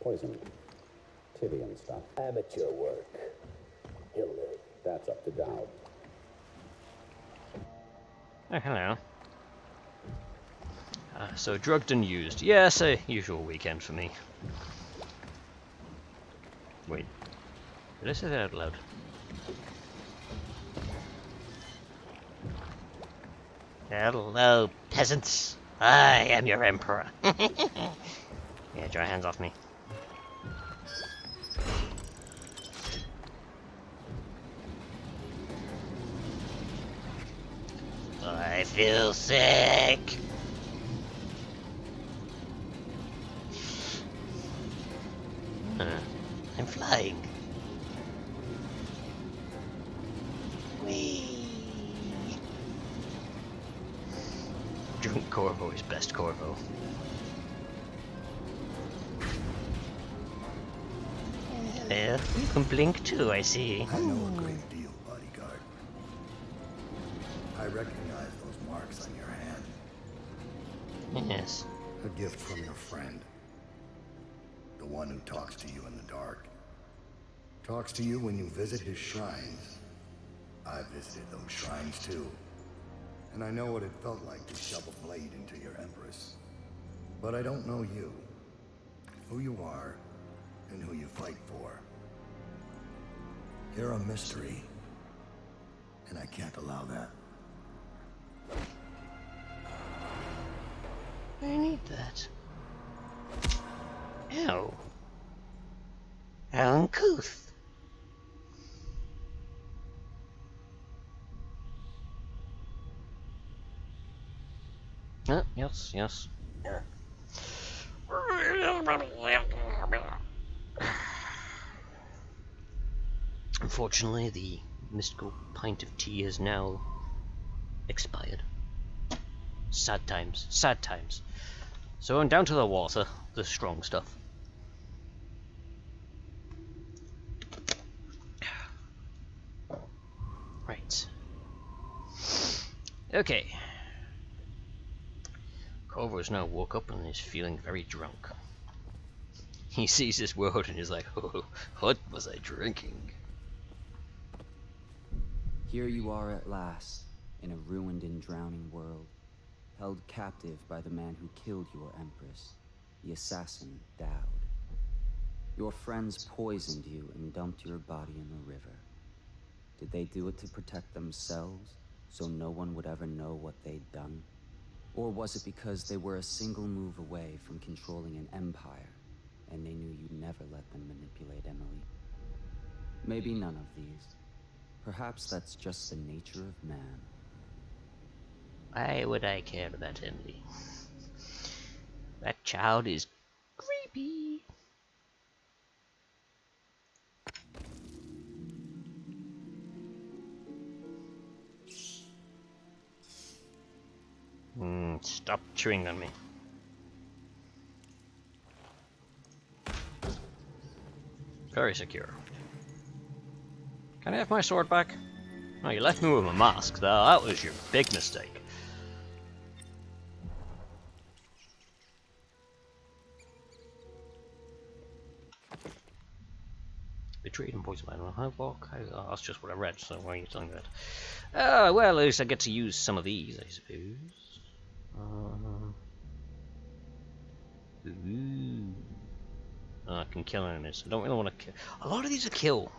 Poisoned. Tibian stuff. Amateur work. He'll live. That's up to Dowd. Oh, hello. So drugged and used. Yes, a usual weekend for me. Wait. Did I say that out loud? Hello, peasants. I am your emperor. Yeah, draw your hands off me. I feel sick. flying. Whee! Drunk Corvo is best Corvo. Hello. You can blink too, I see. I know a great deal, bodyguard. I recognize those marks on your hand. Yes. A gift from your friend. The one who talks to you in the dark. Talks to you when you visit his shrines. I visited those shrines too. And I know what it felt like to shove a blade into your Empress. But I don't know you. Who you are, and who you fight for. You're a mystery. And I can't allow that. I need that. Ow. How uncouth. Yes, yes. Unfortunately, the mystical pint of tea is now expired. Sad times, sad times. So I'm down to the water, the strong stuff. Right. Okay. Corvo's now woke up and is feeling very drunk. He sees this world and is like, oh, what was I drinking? Here you are at last, in a ruined and drowning world, held captive by the man who killed your Empress, the assassin Dowd. Your friends poisoned you and dumped your body in the river. Did they do it to protect themselves, so no one would ever know what they'd done? Or was it because they were a single move away from controlling an empire, and they knew you'd never let them manipulate Emily? Maybe none of these. Perhaps that's just the nature of man. Why would I care about Emily? That child is creepy. Stop chewing on me. Very secure. Can I have my sword back? Oh, you left me with my mask. That was your big mistake. Betrayed and poisoned by an walk. Oh, that's just what I read, so why are you telling me that? Well, at least I get to use some of these, I suppose. Ooh. Oh, I can kill enemies. I don't really want to kill. A lot of these are kill.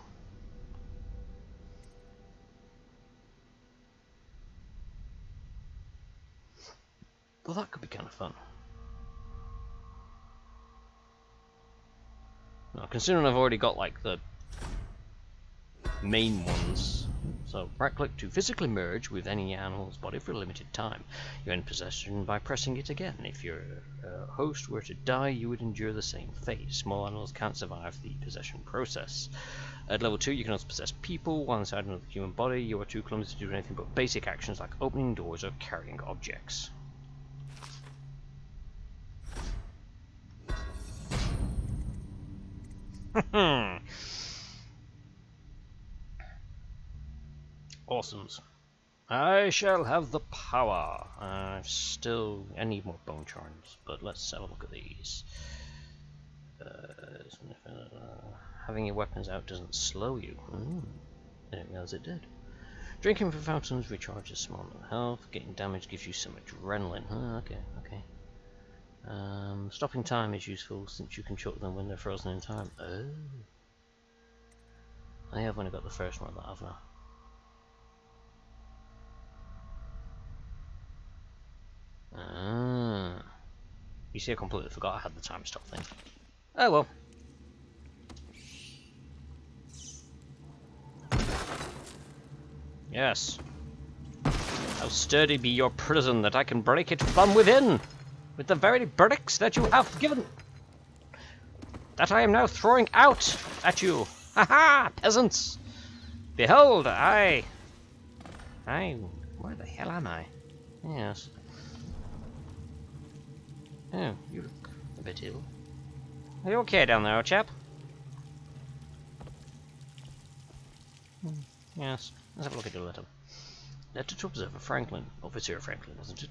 Well, that could be kind of fun. Now, considering I've already got like the main ones, so right click to physically merge with any animal's body for a limited time. You end possession by pressing it again. If your host were to die, you would endure the same fate. Small animals can't survive the possession process. At level 2, you can also possess people while inside another human body. You are too clumsy to do anything but basic actions like opening doors or carrying objects. Awesomes. I shall have the power. I need more bone charms, but let's have a look at these. Having your weapons out doesn't slow you. I didn't realize it did. Drinking from fountains recharges small amount of health. Getting damage gives you some adrenaline. Okay. Stopping time is useful since you can chuck them when they're frozen in time. Oh. I have only got the first one of that, haven't I? You see, I completely forgot I had the time stop thing. Oh well. Yes. How sturdy be your prison that I can break it from within, with the very bricks that you have given. that I am now throwing out at you. Ha ha, peasants! Behold, where the hell am I? Yes. Oh, you look a bit ill. Are you okay down there, old chap? Yes. Let's have a look at your letter. Letter to Observer Franklin. Officer Franklin, isn't it?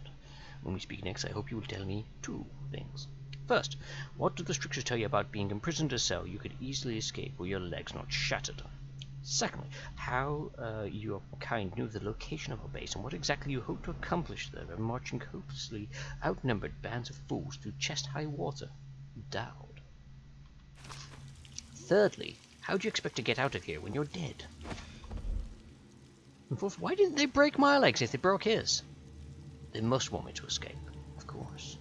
When we speak next, I hope you will tell me 2 things. First, what do the strictures tell you about being imprisoned in a cell you could easily escape were your legs not shattered? Secondly, how your kind knew the location of our base and what exactly you hope to accomplish there by marching hopelessly outnumbered bands of fools through chest-high water. Dowd. Thirdly, how do you expect to get out of here when you're dead? And fourth, why didn't they break my legs if they broke his? They must want me to escape, of course.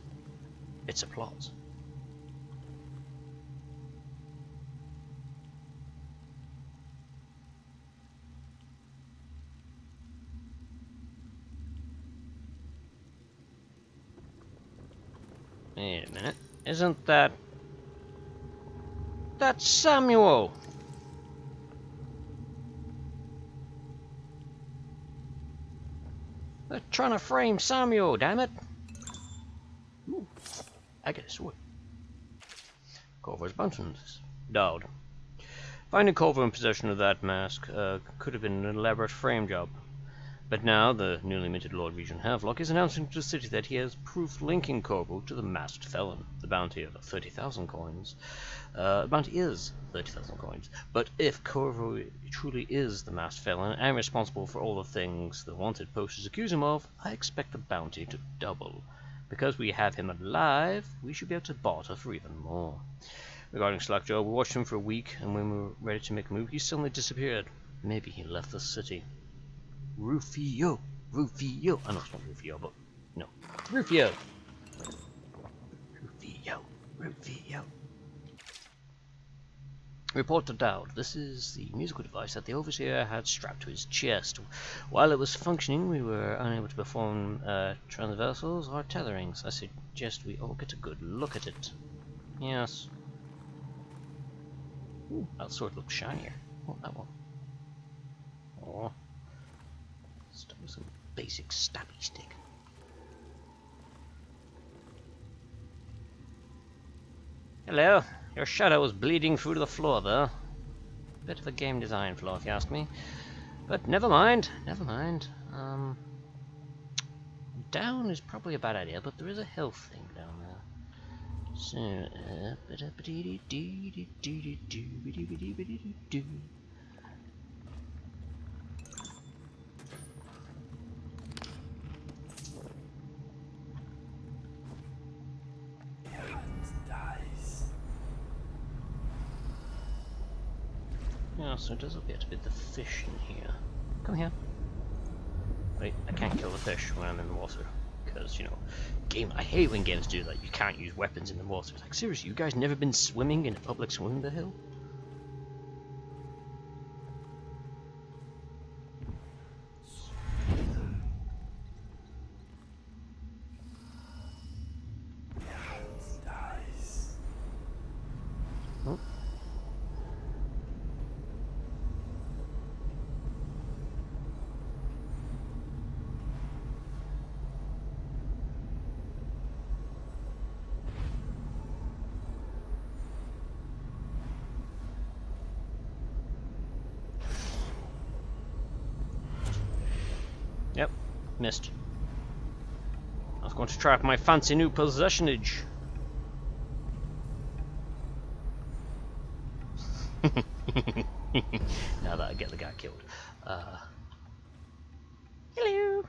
It's a plot. Wait a minute. Isn't that... That's Samuel! They're trying to frame Samuel, damn it! Ooh, I get a sword. Corvo's buttons. Dowd. Finding Corvo in possession of that mask could have been an elaborate frame job. But now, the newly minted Lord Regent Havelock is announcing to the city that he has proof linking Corvo to the masked felon. The bounty of 30,000 coins. The bounty is 30,000 coins. But if Corvo truly is the masked felon and responsible for all the things the wanted posters accuse him of, I expect the bounty to double. Because we have him alive, we should be able to barter for even more. Regarding Slackjaw, we watched him for a week, and when we were ready to make a move, he suddenly disappeared. Maybe he left the city. Rufio! Rufio! I know it's not Rufio, but... No. Rufio! Rufio! Rufio! Report to Dowd. This is the musical device that the Overseer had strapped to his chest. While it was functioning, we were unable to perform transversals or tetherings. I suggest we all get a good look at it. Yes. Ooh, that sword looks shinier. Oh, that one. Oh. Start with some basic stabby stick. Hello. Your shadow was bleeding through to the floor there. Bit of a game design flaw, if you ask me. But never mind. Never mind. Down is probably a bad idea, but there is a health thing down there. So, yeah, so it does appear to be the fish in here. Come here. Wait, I can't kill the fish when I'm in the water. Because, you know, I hate when games do that. You can't use weapons in the water. It's like, seriously, you guys never been swimming in a public swimming hill? Oh. Yep, missed. I was going to try out my fancy new possessionage. Now that I get the guy killed. Hello.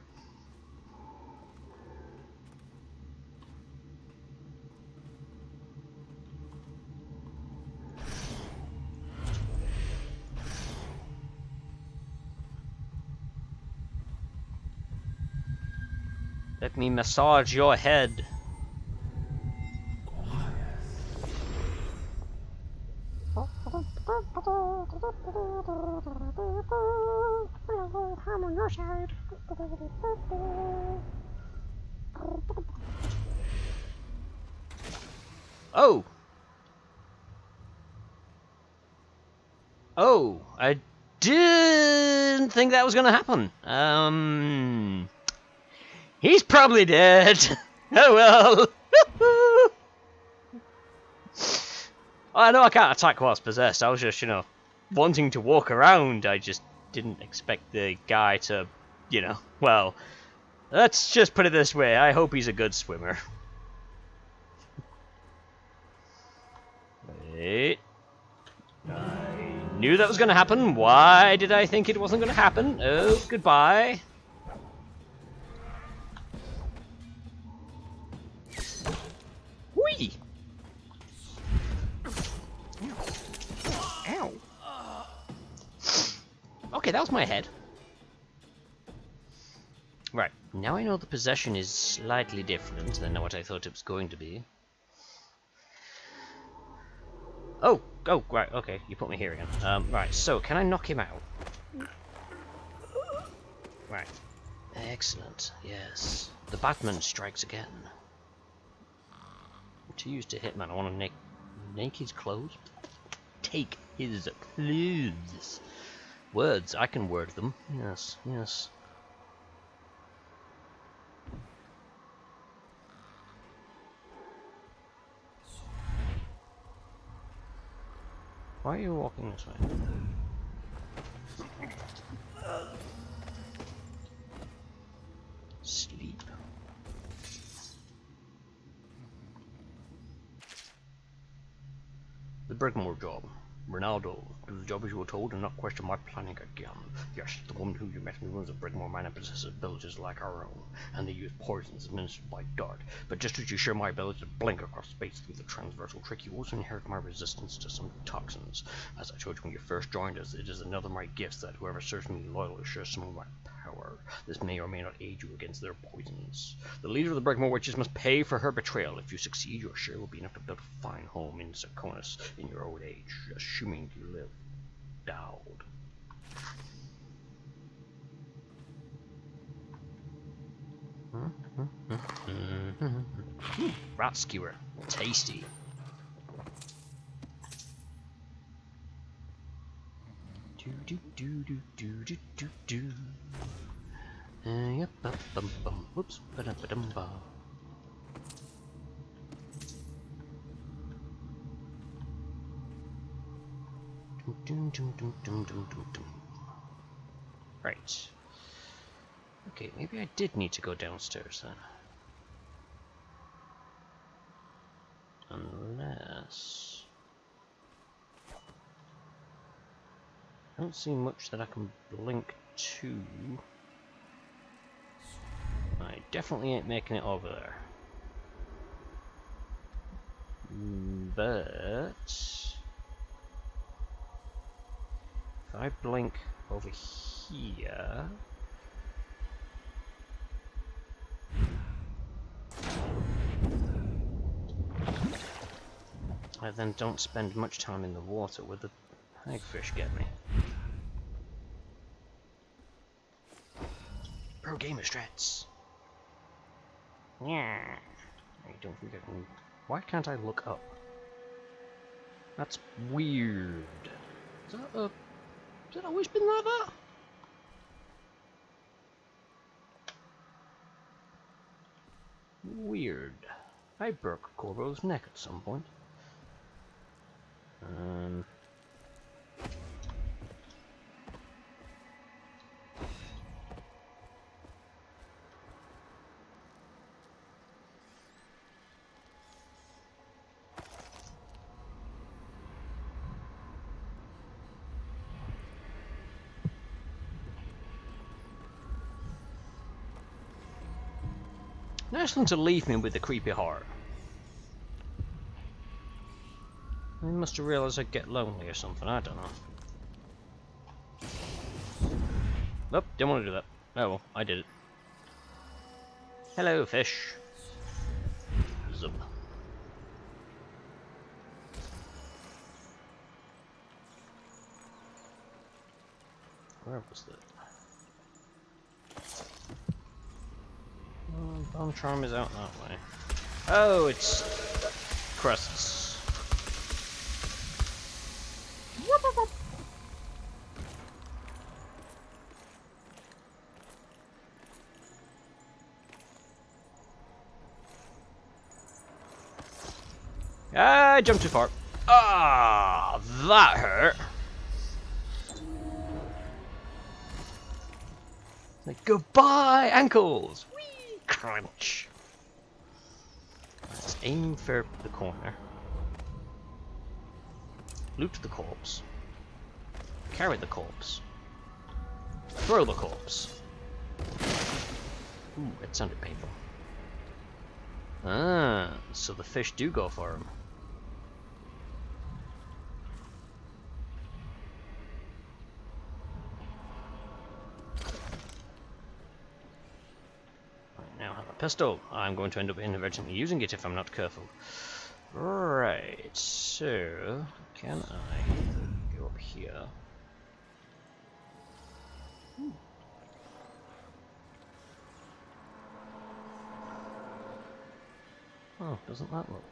Let me massage your head. I'm on your side. Oh! Oh, I didn't think that was going to happen. He's probably dead. Oh well. I know I can't attack whilst possessed. I was just, wanting to walk around. I just didn't expect the guy to, well, let's just put it this way. I hope he's a good swimmer. Wait. I knew that was going to happen. Why did I think it wasn't going to happen? Oh, goodbye. Whee! Ow. Okay, that was my head. Right, now I know the possession is slightly different than what I thought it was going to be. Oh, right, okay, you put me here again. Right, so, can I knock him out? Right. Excellent, yes. The Batman strikes again. To use to Hitman, I want to make his clothes. Take his clothes. Words, I can word them. Yes, yes. Why are you walking this way? Sleep. The Brigmore job. Ronaldo, do the job as you were told and not question my planning again. Yes, the woman who you met me runs a Brigmore mine and possesses abilities like our own, and they use poisons administered by Dart. But just as you share my ability to blink across space through the transversal trick, you also inherit my resistance to some toxins. As I told you when you first joined us, it is another of my gifts that whoever serves me loyally shares some of my power. This may or may not aid you against their poisons. The leader of the Brigmore Witches must pay for her betrayal. If you succeed, your share will be enough to build a fine home in Sarkonis in your old age, assuming you live. Dowd. Rat skewer. Tasty. Do. Yep, bum. Whoops. Ba-dum-ba-dum-ba. Right. Okay, maybe I did need to go downstairs then. Unless... I don't see much that I can blink to. I definitely ain't making it over there. But... if I blink over here... I then don't spend much time in the water. Would the hagfish get me? Pro gamer strats. Yeah. I don't think I can. Why can't I look up? That's weird. Has it always been like that? Weird. I broke Corvo's neck at some point. Nice one to leave me with the creepy heart. I must have realised I'd get lonely or something, I don't know. Nope, didn't want to do that. Oh well, I did it. Hello, fish. Zup. Where was that? Bone charm is out that way. Oh, it's crusts. I jumped too far. Ah, that hurt. Like, goodbye, ankles. Whee! Crunch. Let's aim for the corner. Loot the corpse. Carry the corpse. Throw the corpse. Ooh, it sounded painful. Ah, so the fish do go for him. I now have a pistol. I'm going to end up inadvertently using it if I'm not careful. Right, so can I go up here? Oh, doesn't that look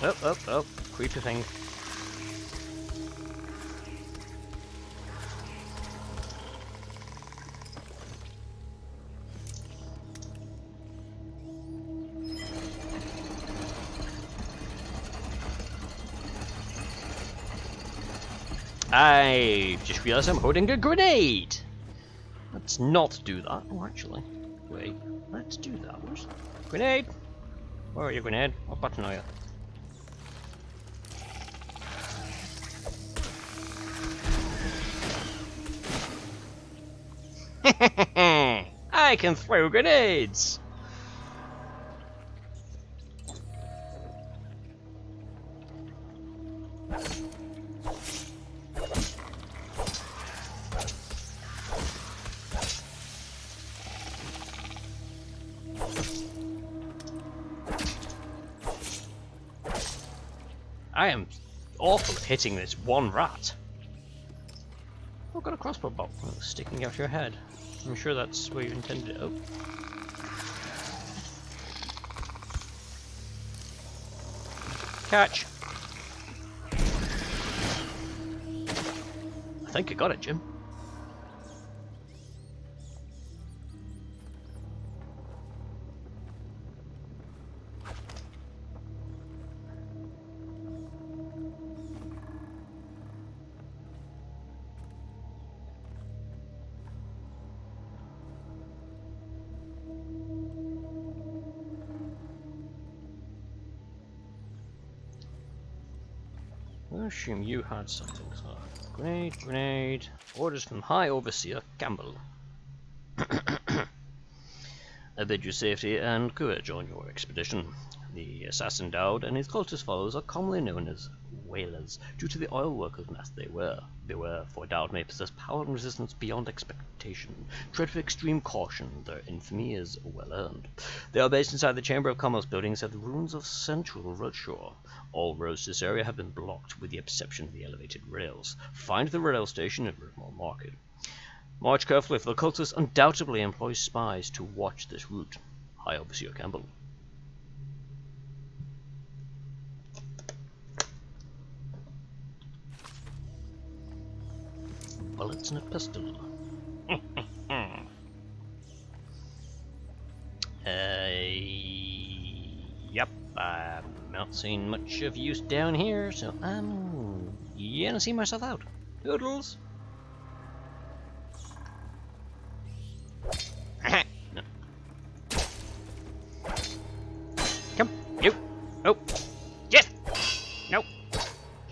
Oh, creepy thing. I just realized I'm holding a grenade! Let's not do that. Oh, actually. Wait. Let's do that. Where's... Grenade! Where are you, grenade? What button are you? I can throw grenades! I am awful at hitting this one rat. Oh, got a crossbow bolt sticking out your head. I'm sure that's where you intended it. Oh. Catch. I think I got it, Jim. I assume you had something. So, grenade, grenade. Orders from High Overseer Campbell. I bid you safety and courage on your expedition. The assassin Dowd and his closest followers are commonly known as whalers, due to the oil workers' nest they wear. Beware, for Dowd may possess power and resistance beyond expectation. Tread with extreme caution, their infamy is well earned. They are based inside the Chamber of Commerce buildings at the ruins of Central Redshore. All roads to this area have been blocked, with the exception of the elevated rails. Find the rail station at Rivermore Market. March carefully, for the cultists undoubtedly employ spies to watch this route. High Overseer Campbell. Bullets and a pistol. Yep, I'm not seeing much of use down here, so I'm gonna see myself out. Doodles! No. Come, you! Oh! Yes! No!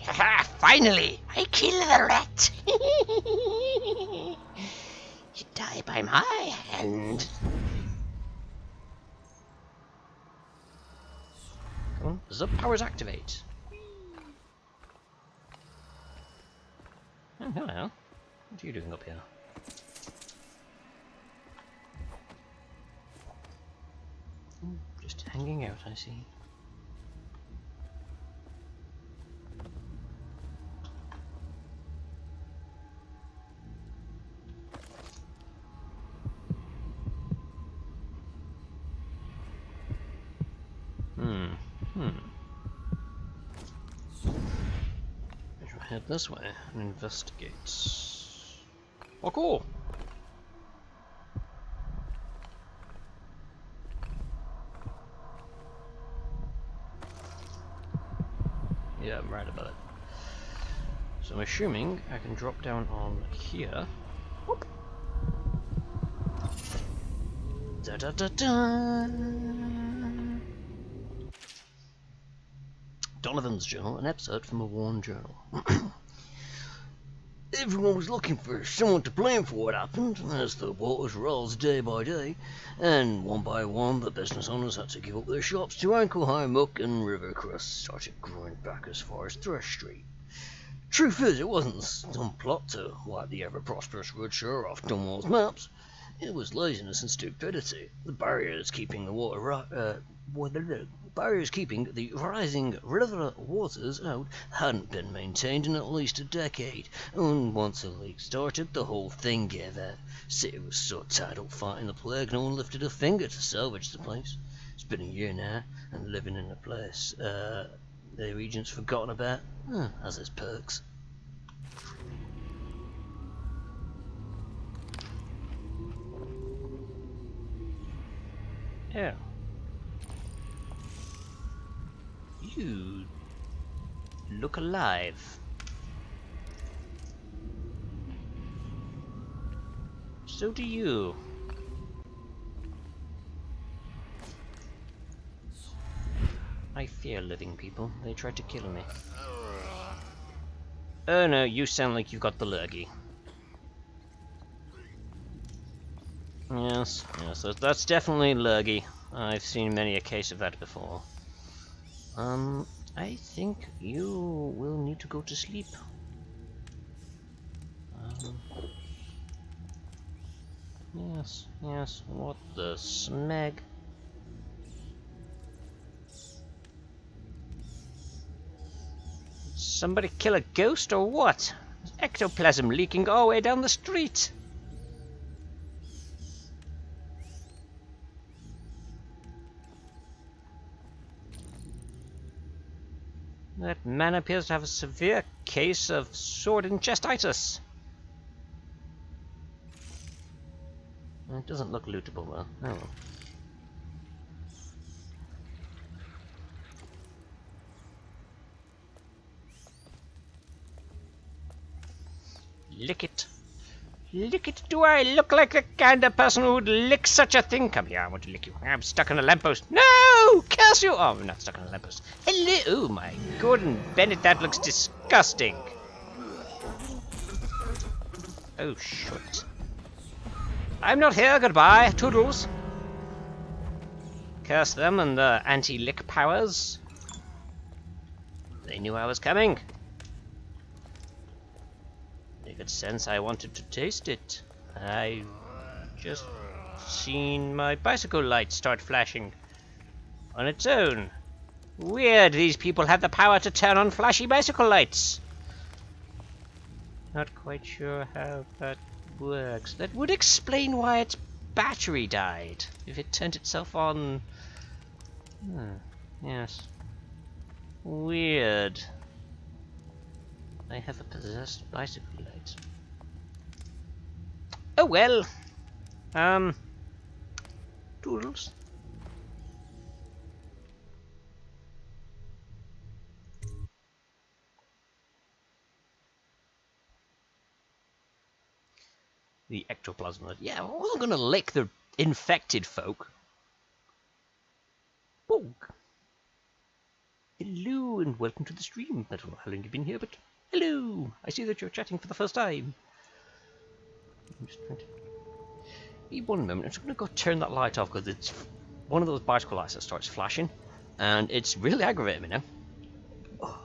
Haha! Finally! I kill the rat! You die by my hand. Come on, the powers activate. Oh, hello. What are you doing up here? Just hanging out, I see. I shall head this way and investigate. Oh, cool! right above it. So I'm assuming I can drop down on here. Whoop. Da da da da. Donovan's Journal, an episode from a worn journal. Everyone was looking for someone to blame for what happened, as the waters rose day by day, and one by one the business owners had to give up their shops to ankle-high muck, and river crusts started growing back as far as Thresh Street. Truth is, it wasn't some plot to wipe the ever-prosperous Woodshire off Dunwall's maps. It was laziness and stupidity. The barriers keeping the rising river waters out hadn't been maintained in at least a decade, and once a leak started, the whole thing gave out. City was so tied up fighting the plague, no one lifted a finger to salvage the place. It's been a year now, and living in a place the region's forgotten about has its perks. Yeah. You look alive. So do you. I fear living people. They try to kill me. Oh no, you sound like you've got the lurgy. Yes, that's definitely lurgy. I've seen many a case of that before. I think you will need to go to sleep. Yes, what the smeg? Somebody kill a ghost or what? Ectoplasm leaking all the way down the street. That man appears to have a severe case of sword ingestitis. It doesn't look lootable though. Oh well. Lick it. Lick it. Do I look like the kind of person who would lick such a thing? Come here, I want to lick you. I'm stuck on a lamppost. No! Curse you! Oh, I'm not stuck on a lamppost. Hello! Oh my Gordon Bennett, that looks disgusting. Oh, shit. I'm not here, goodbye. Toodles. Curse them and the anti-lick powers. They knew I was coming. They could sense I wanted to taste it. I just seen my bicycle light start flashing on its own. Weird, these people have the power to turn on flashy bicycle lights. Not quite sure how that works. That would explain why its battery died, if it turned itself on. Yes. Weird. I have a possessed bicycle light. Oh well. Toodles. The ectoplasm. Yeah, I wasn't gonna lick the infected folk. Bog. Hello and welcome to the stream. I don't know how long you've been here, but hello. I see that you're chatting for the first time. I'm just trying to... Be one moment. I'm just gonna go turn that light off because it's one of those bicycle lights that starts flashing, and it's really aggravating me now. Oh.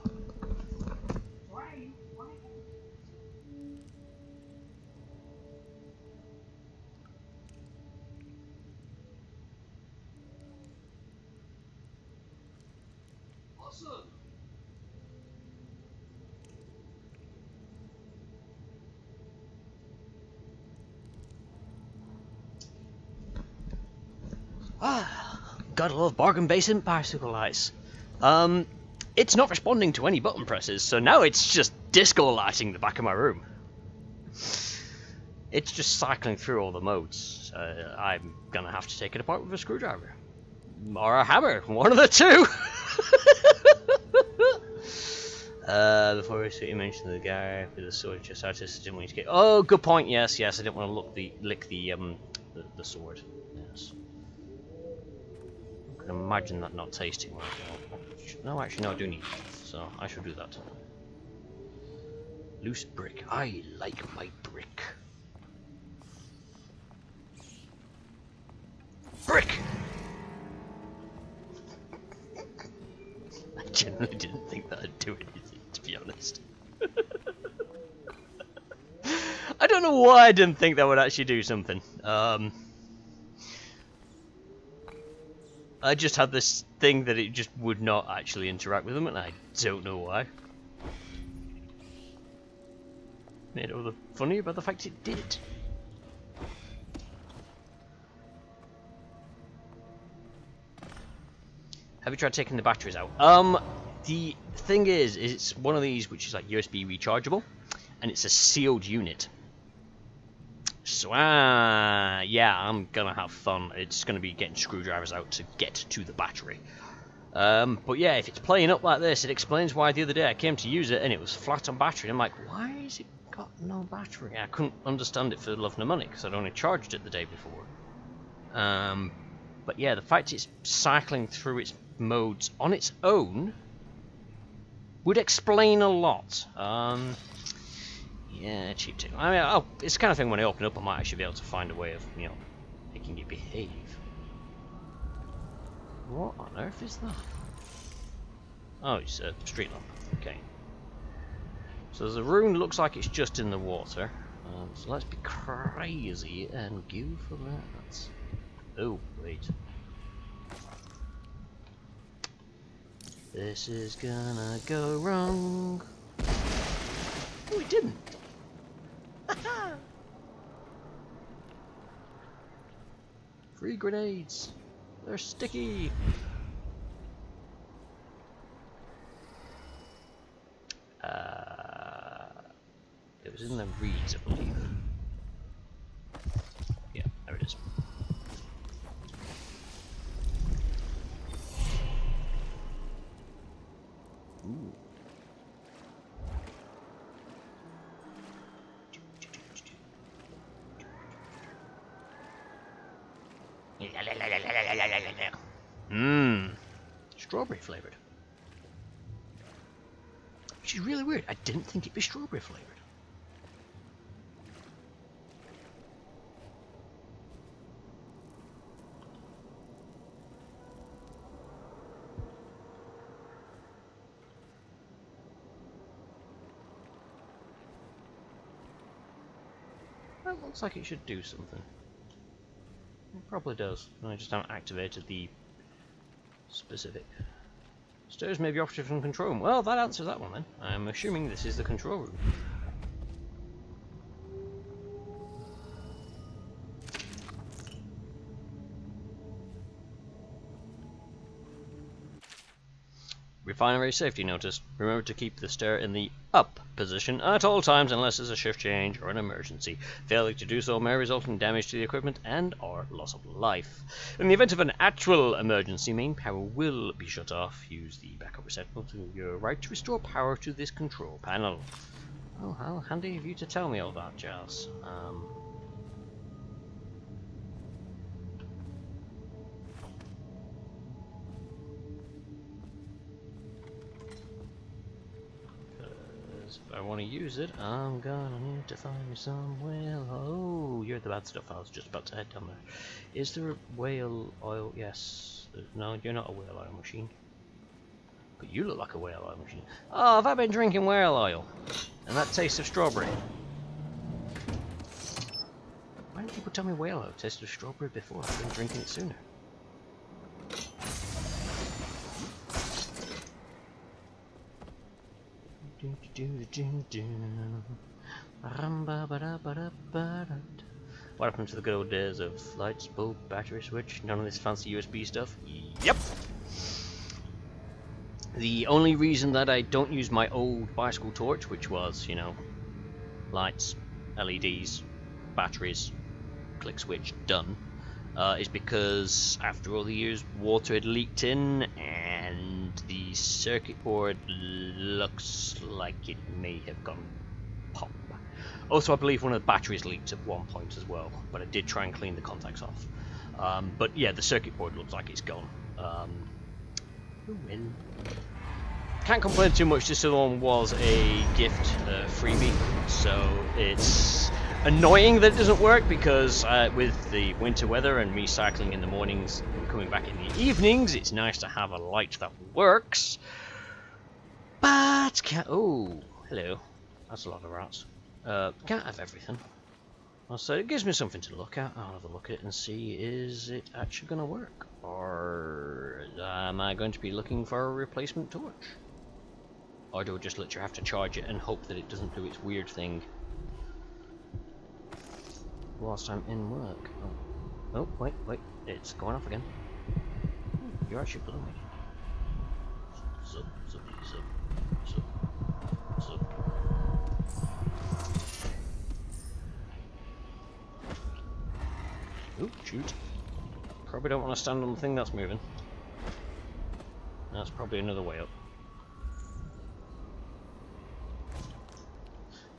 Gotta love bargain basement bicycle lights. It's not responding to any button presses, so now it's just disco lighting the back of my room. It's just cycling through all the modes. I'm gonna have to take it apart with a screwdriver. Or a hammer, one of the two! Before I see you mentioned the guy with the sword just artist didn't want to get. Oh, good point. Yes, yes. I didn't want to lick the sword. Yes. I can imagine that not tasting well. No, actually, no. I do need health, so I should do that. Loose brick. I like my brick. Brick. I genuinely didn't think that I'd do anything, to be honest. I don't know why I didn't think that would actually do something. I just had this thing that it just would not actually interact with them, and I don't know why. Made it all the funny about the fact it did. Have you tried taking the batteries out? The thing is it's one of these which is like USB rechargeable, and it's a sealed unit. So, yeah, I'm gonna have fun. It's gonna be getting screwdrivers out to get to the battery. But yeah, if it's playing up like this, it explains why the other day I came to use it and it was flat on battery. I'm like, why has it got no battery? I couldn't understand it for the love of money because I'd only charged it the day before. But yeah, the fact it's cycling through its modes on its own would explain a lot. Yeah, cheap too. I mean, it's the kind of thing when I open up, I might actually be able to find a way of, you know, making it behave. What on earth is that? Oh, it's a street lamp. Okay. So the rune looks like it's just in the water. So let's be crazy and go for that. Oh, wait. This is gonna go wrong. Oh, it didn't. Free grenades. They're sticky. It was in the reeds, I believe. Yeah, there it is. Ooh. Mmm. Strawberry flavored. Which is really weird. I didn't think it'd be strawberry flavored. That looks like it should do something. It probably does. I just haven't activated the specific. Stairs may be operative from control room. Well, that answers that one then. I'm assuming this is the control room. Refinery safety notice. Remember to keep the stair in the up position at all times unless there's a shift change or an emergency. Failing to do so may result in damage to the equipment and or loss of life. In the event of an actual emergency, main power will be shut off. Use the backup receptacle to your right to restore power to this control panel. Oh, how handy of you to tell me all that, Giles. If I want to use it, I'm gonna need to find me some whale. Oh, you're the bad stuff. I was just about to head down there. Is there a whale oil? Yes. No, you're not a whale oil machine. But you look like a whale oil machine. Oh, have I been drinking whale oil? And that tastes of strawberry. Why didn't people tell me whale oil tasted of strawberry before? I've been drinking it sooner. What happened to the good old days of lights, bulb, battery switch, none of this fancy USB stuff? Yep! The only reason that I don't use my old bicycle torch, which was, you know, lights, LEDs, batteries, click switch, done, is because after all the years, water had leaked in, and the circuit board looks like it may have gone pop. Also, I believe one of the batteries leaked at one point as well, but I did try and clean the contacts off. But yeah, the circuit board looks like it's gone. Oh well. Can't complain too much. This other one was a gift freebie, so it's annoying that it doesn't work because with the winter weather and me cycling in the mornings and coming back in the evenings, it's nice to have a light that works. But can't. Oh, hello. That's a lot of rats. Can't have everything. So it gives me something to look at. I'll have a look at it and see, is it actually going to work? Or am I going to be looking for a replacement torch? Or do I just literally have to charge it and hope that it doesn't do its weird thing whilst I'm in work? Oh, wait, it's going off again. You're actually blowing. Zup, zup, zup, zup, zup. Oop, shoot. Probably don't want to stand on the thing that's moving. That's probably another way up.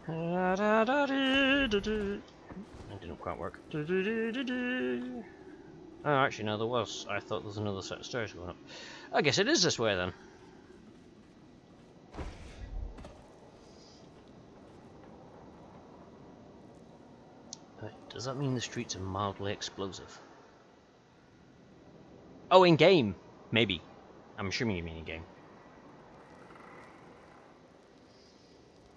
That didn't quite work. Oh, actually, no, there was. I thought there was another set of stairs going up. I guess it is this way then. Does that mean the streets are mildly explosive? Oh, in game, maybe. I'm assuming you mean in game.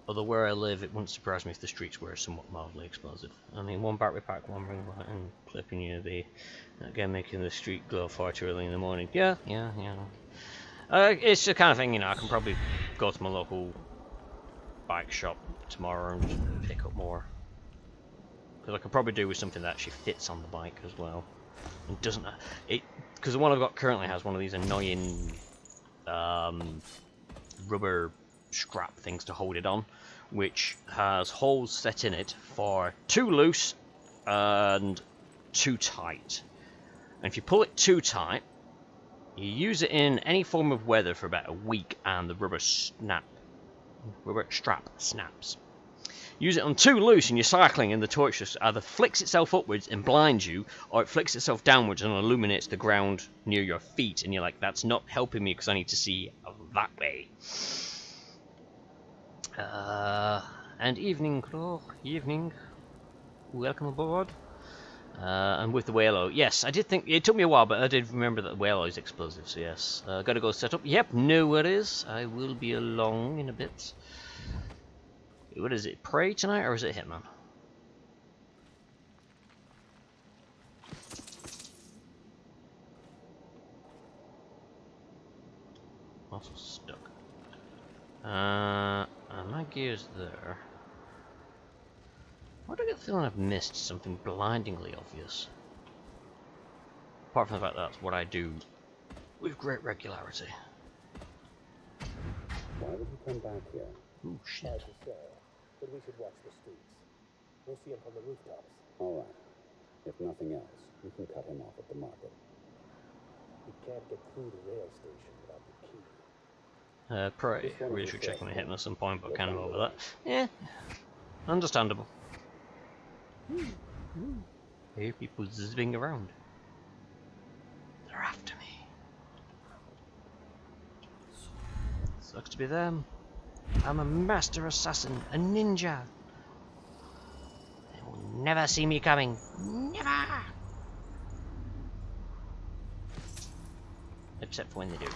Although where I live, it wouldn't surprise me if the streets were somewhat mildly explosive. I mean, one battery pack, one ring light, and clipping UV. Again, making the street glow far too early in the morning. Yeah. It's the kind of thing, you know, I can probably go to my local bike shop tomorrow and just pick up more. Because I could probably do with something that actually fits on the bike as well. And doesn't because the one I've got currently has one of these annoying rubber strap things to hold it on, which has holes set in it for too loose and too tight. And if you pull it too tight, you use it in any form of weather for about a week and the rubber strap snaps. Use it on too loose and you're cycling and the torch just either flicks itself upwards and blinds you, or it flicks itself downwards and illuminates the ground near your feet, and you're like, that's not helping me because I need to see that way. And evening, Claw. Evening. Welcome aboard. And with the Whalo, yes, I did think, it took me a while, but I did remember that the Whalo is explosive, so yes. Gotta go set up. Yep, no worries. I will be along in a bit. What is it, Prey tonight, or is it Hitman? Also stuck. And my gear's there. Why do I get the feeling I've missed something blindingly obvious? Apart from the fact that's what I do with great regularity. Why would he come back here? Ooh, shit. But we should watch the streets. We'll see him from the rooftops. All right. If nothing else, we can cut him off at the market. He can't get through the rail station without the key. Prey. I really should check my hitting at some point, but kind of over that. Yeah. Understandable. I hear people zipping around. They're after me. Sucks to be them. I'm a master assassin, a ninja. They will never see me coming. Never! Except for when they do.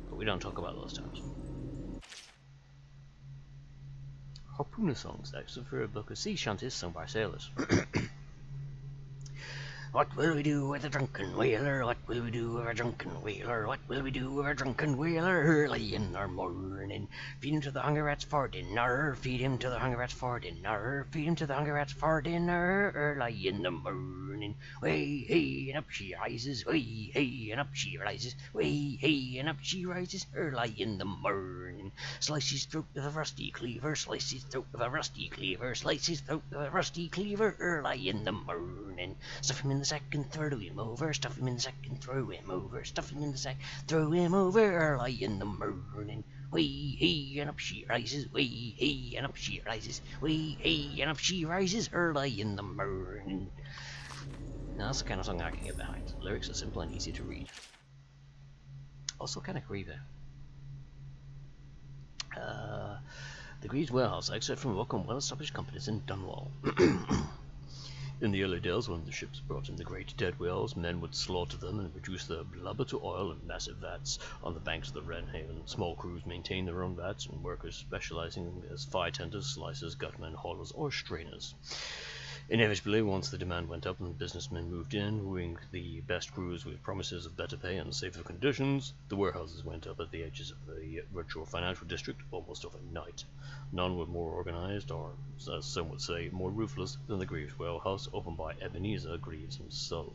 But we don't talk about those times. Harpooner songs, excellent for a book of sea shanties sung by sailors. What will we do with a drunken whaler? What will we do with a drunken whaler? What will we do with a drunken whaler early in the morning? Feed him to the hungry rats for dinner. Feed him to the hungry rats for dinner. Feed him to the hungry rats for dinner early in the morning. Way, hey, and up she rises. Way, hey, and up she rises. Way, hey, and up she rises early in the morning. Slice his throat with a rusty cleaver. Slice his throat with a rusty cleaver. Slice his throat with a rusty cleaver early in the morning. Stuff him in the the sack and throw him over. Stuff him in the sack and throw him over. Stuff him in the sack, throw him over early in the morning. Wee hee and up she rises, wee hee and up she rises, wee hee and up she rises early in the morning. Now that's the kind of song I can get behind. The lyrics are simple and easy to read. Also kind of creepy. The Greaves warehouse exit from local well-established companies in Dunwall. In the early days, when the ships brought in the great dead whales, men would slaughter them and reduce their blubber to oil in massive vats on the banks of the Wrenhaven. Small crews maintained their own vats, and workers specializing as fire tenders, slicers, gutmen, haulers, or strainers. Inevitably, once the demand went up and businessmen moved in, wooing the best crews with promises of better pay and safer conditions, the warehouses went up at the edges of the virtual financial district almost overnight. None were more organized, or, as some would say, more ruthless than the Greaves warehouse, opened by Ebenezer Greaves himself.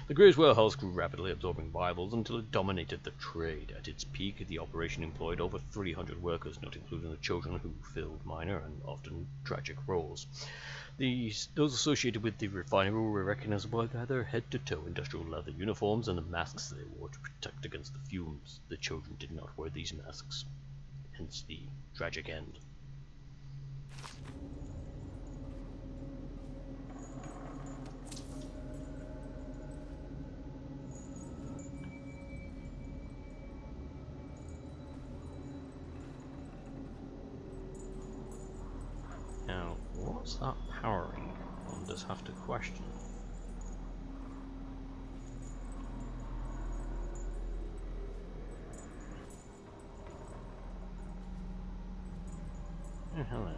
The Greaves warehouse grew rapidly, absorbing rivals until it dominated the trade. At its peak, the operation employed over 300 workers, not including the children who filled minor and often tragic roles. Those associated with the refinery were recognizable by their head-to-toe industrial leather uniforms and the masks they wore to protect against the fumes. The children did not wear these masks, hence the tragic end. Now, what's that powering? One does have to question. Oh, hello.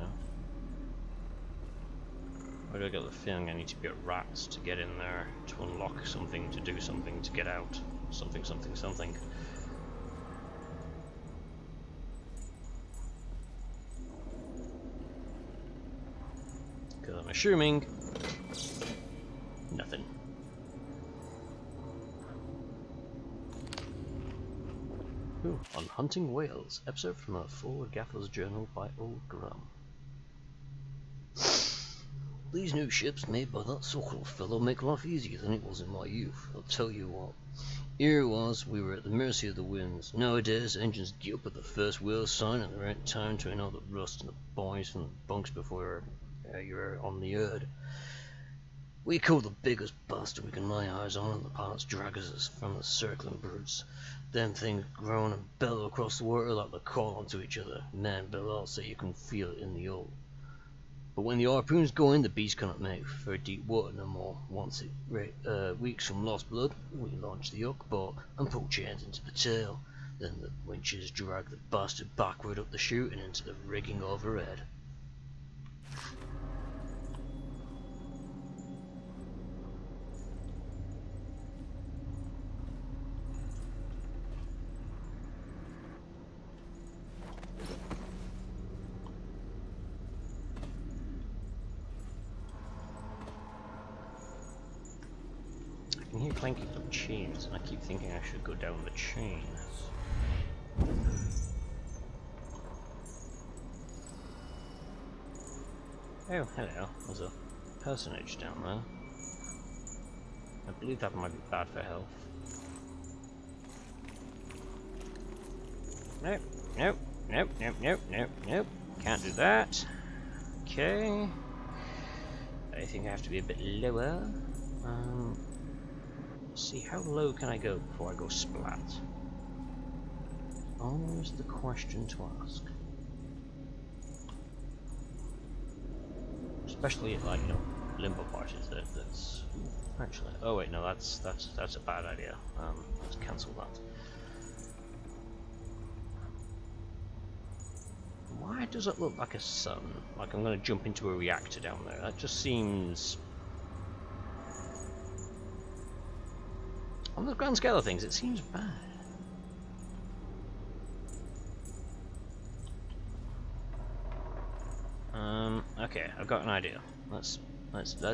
Where do I get the feeling I need to be a rat to get in there, to unlock something, to do something, to get out? Something, something, something. Because I'm assuming nothing. Ooh, on hunting whales, episode from a forward gaffer's journal by Old Graham. These new ships made by that so-called fellow make life easier than it was in my youth. I'll tell you what. Here it was, we were at the mercy of the winds. Nowadays, engines get up at the first wheel sign and there ain't time to know the rust and the boys from the bunks before you're on the herd. We caught the biggest bastard we can lay eyes on, and the pilots drag us from the circling brutes. Them things groan and bellow across the water like they call onto each other. Man below so you can feel it in the hull. But when the harpoons go in, the beast cannot make for deep water no more. Once it reeks from lost blood, we launch the hook boat and pull chains into the tail. Then the winches drag the bastard backward up the chute and into the rigging overhead. I can hear clanking of chains, and I keep thinking I should go down the chain. Oh, hello. There's a personage down there. I believe that might be bad for health. Nope, nope, nope, nope, nope, nope, nope. Can't do that. Okay. I think I have to be a bit lower. See, how low can I go before I go splat? Always the question to ask. Especially if, like, you know, limbo parties. That's actually. Oh wait, no, that's a bad idea. Let's cancel that. Why does it look like a sun? Like I'm going to jump into a reactor down there. That just seems. On the grand scale of things, it seems bad. Okay, I've got an idea. Let's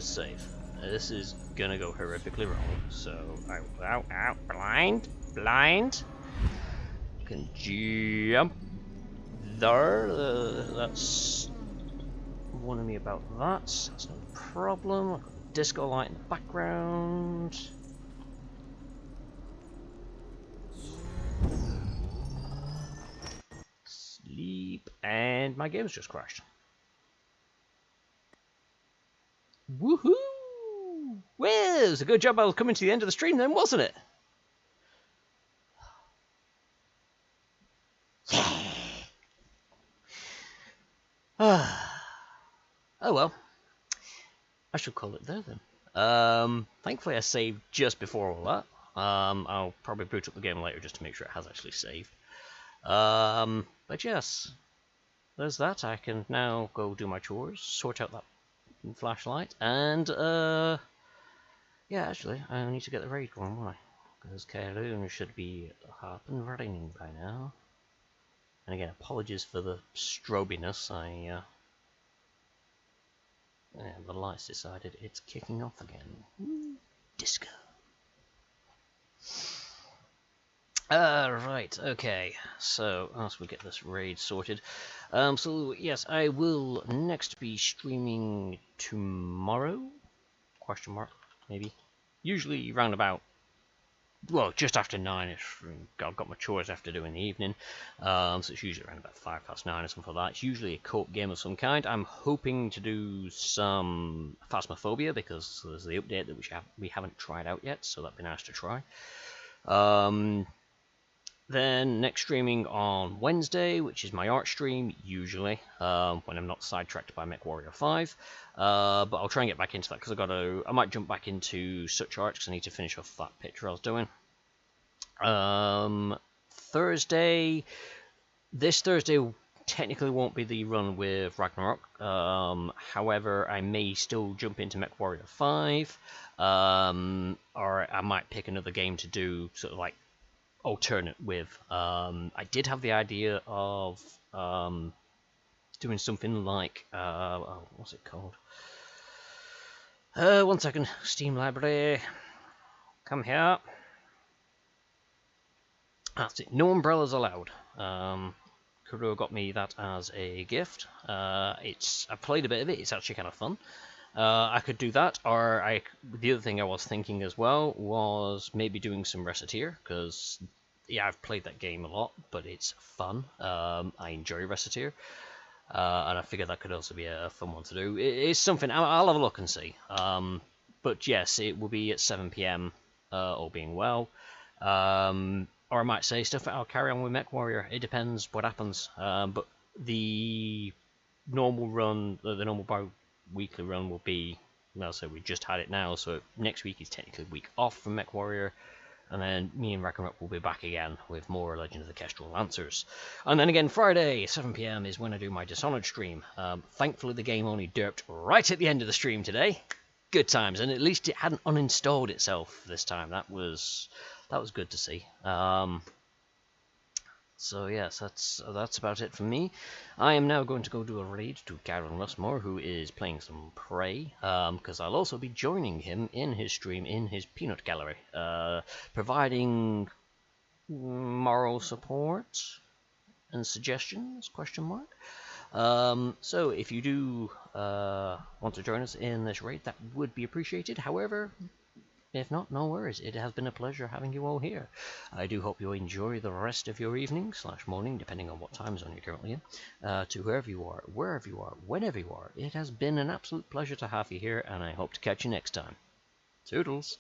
save. This is gonna go horrifically wrong. So, ow, blind. Can jump there. That's warning me about that. That's no problem. disco light in the background. Sleep, and my game's just crashed. Woohoo! Well, it was a good job I was coming to the end of the stream then, wasn't it? Oh well. I should call it there then. Thankfully I saved just before all that. I'll probably boot up the game later just to make sure it has actually saved. But yes, there's that. I can now go do my chores, sort out that flashlight, and yeah, actually, I need to get the raid going, won't I? Because Kowloon should be up and running by now. And again, apologies for the strobiness. And the lights decided it's kicking off again. Woo, disco. Right, okay. So, as we get this raid sorted. So, yes, I will next be streaming tomorrow? Question mark, maybe. Usually round about, well, just after 9 if I've got my chores I have to do in the evening. So it's usually around about 9:05 or something like that. It's usually a co-op game of some kind. I'm hoping to do some Phasmophobia because there's the update that we haven't tried out yet, so that'd be nice to try. Then next streaming on Wednesday, which is my art stream, usually, when I'm not sidetracked by MechWarrior 5. But I'll try and get back into that because I might jump back into such art because I need to finish off that picture I was doing. Thursday, this Thursday technically won't be the run with Ragnarok. However, I may still jump into MechWarrior 5, or I might pick another game to do sort of like alternate with. I did have the idea of doing something like what's it called? 1 second. Steam library. Come here. That's it. No umbrellas allowed. Kuro got me that as a gift. I've played a bit of it. It's actually kind of fun. I could do that, or the other thing I was thinking as well was maybe doing some Reciteer, because yeah, I've played that game a lot, but it's fun. I enjoy Reciteer, and I figured that could also be a fun one to do. It's something I'll have a look and see. But yes, it will be at 7 PM, all being well. Or I might say stuff I'll carry on with MechWarrior. It depends what happens. But the normal run, the normal bi-weekly run will be, well, so we just had it now, so next week is technically a week off from MechWarrior, and then me and Ragnarok will be back again with more Legend of the Kestrel Lancers. And then again, Friday, 7 PM is when I do my Dishonored stream. Thankfully, the game only derped right at the end of the stream today. Good times, and at least it hadn't uninstalled itself this time. That was good to see. So yes, that's about it from me. I am now going to go do a raid to Garen Lusmore, who is playing some Prey, because I'll also be joining him in his stream in his peanut gallery, providing moral support and suggestions, question mark. So if you do want to join us in this raid, that would be appreciated. However, if not, no worries. It has been a pleasure having you all here. I do hope you enjoy the rest of your evening / morning, depending on what time zone you're currently in. To whoever you are, wherever you are, whenever you are, it has been an absolute pleasure to have you here, and I hope to catch you next time. Toodles!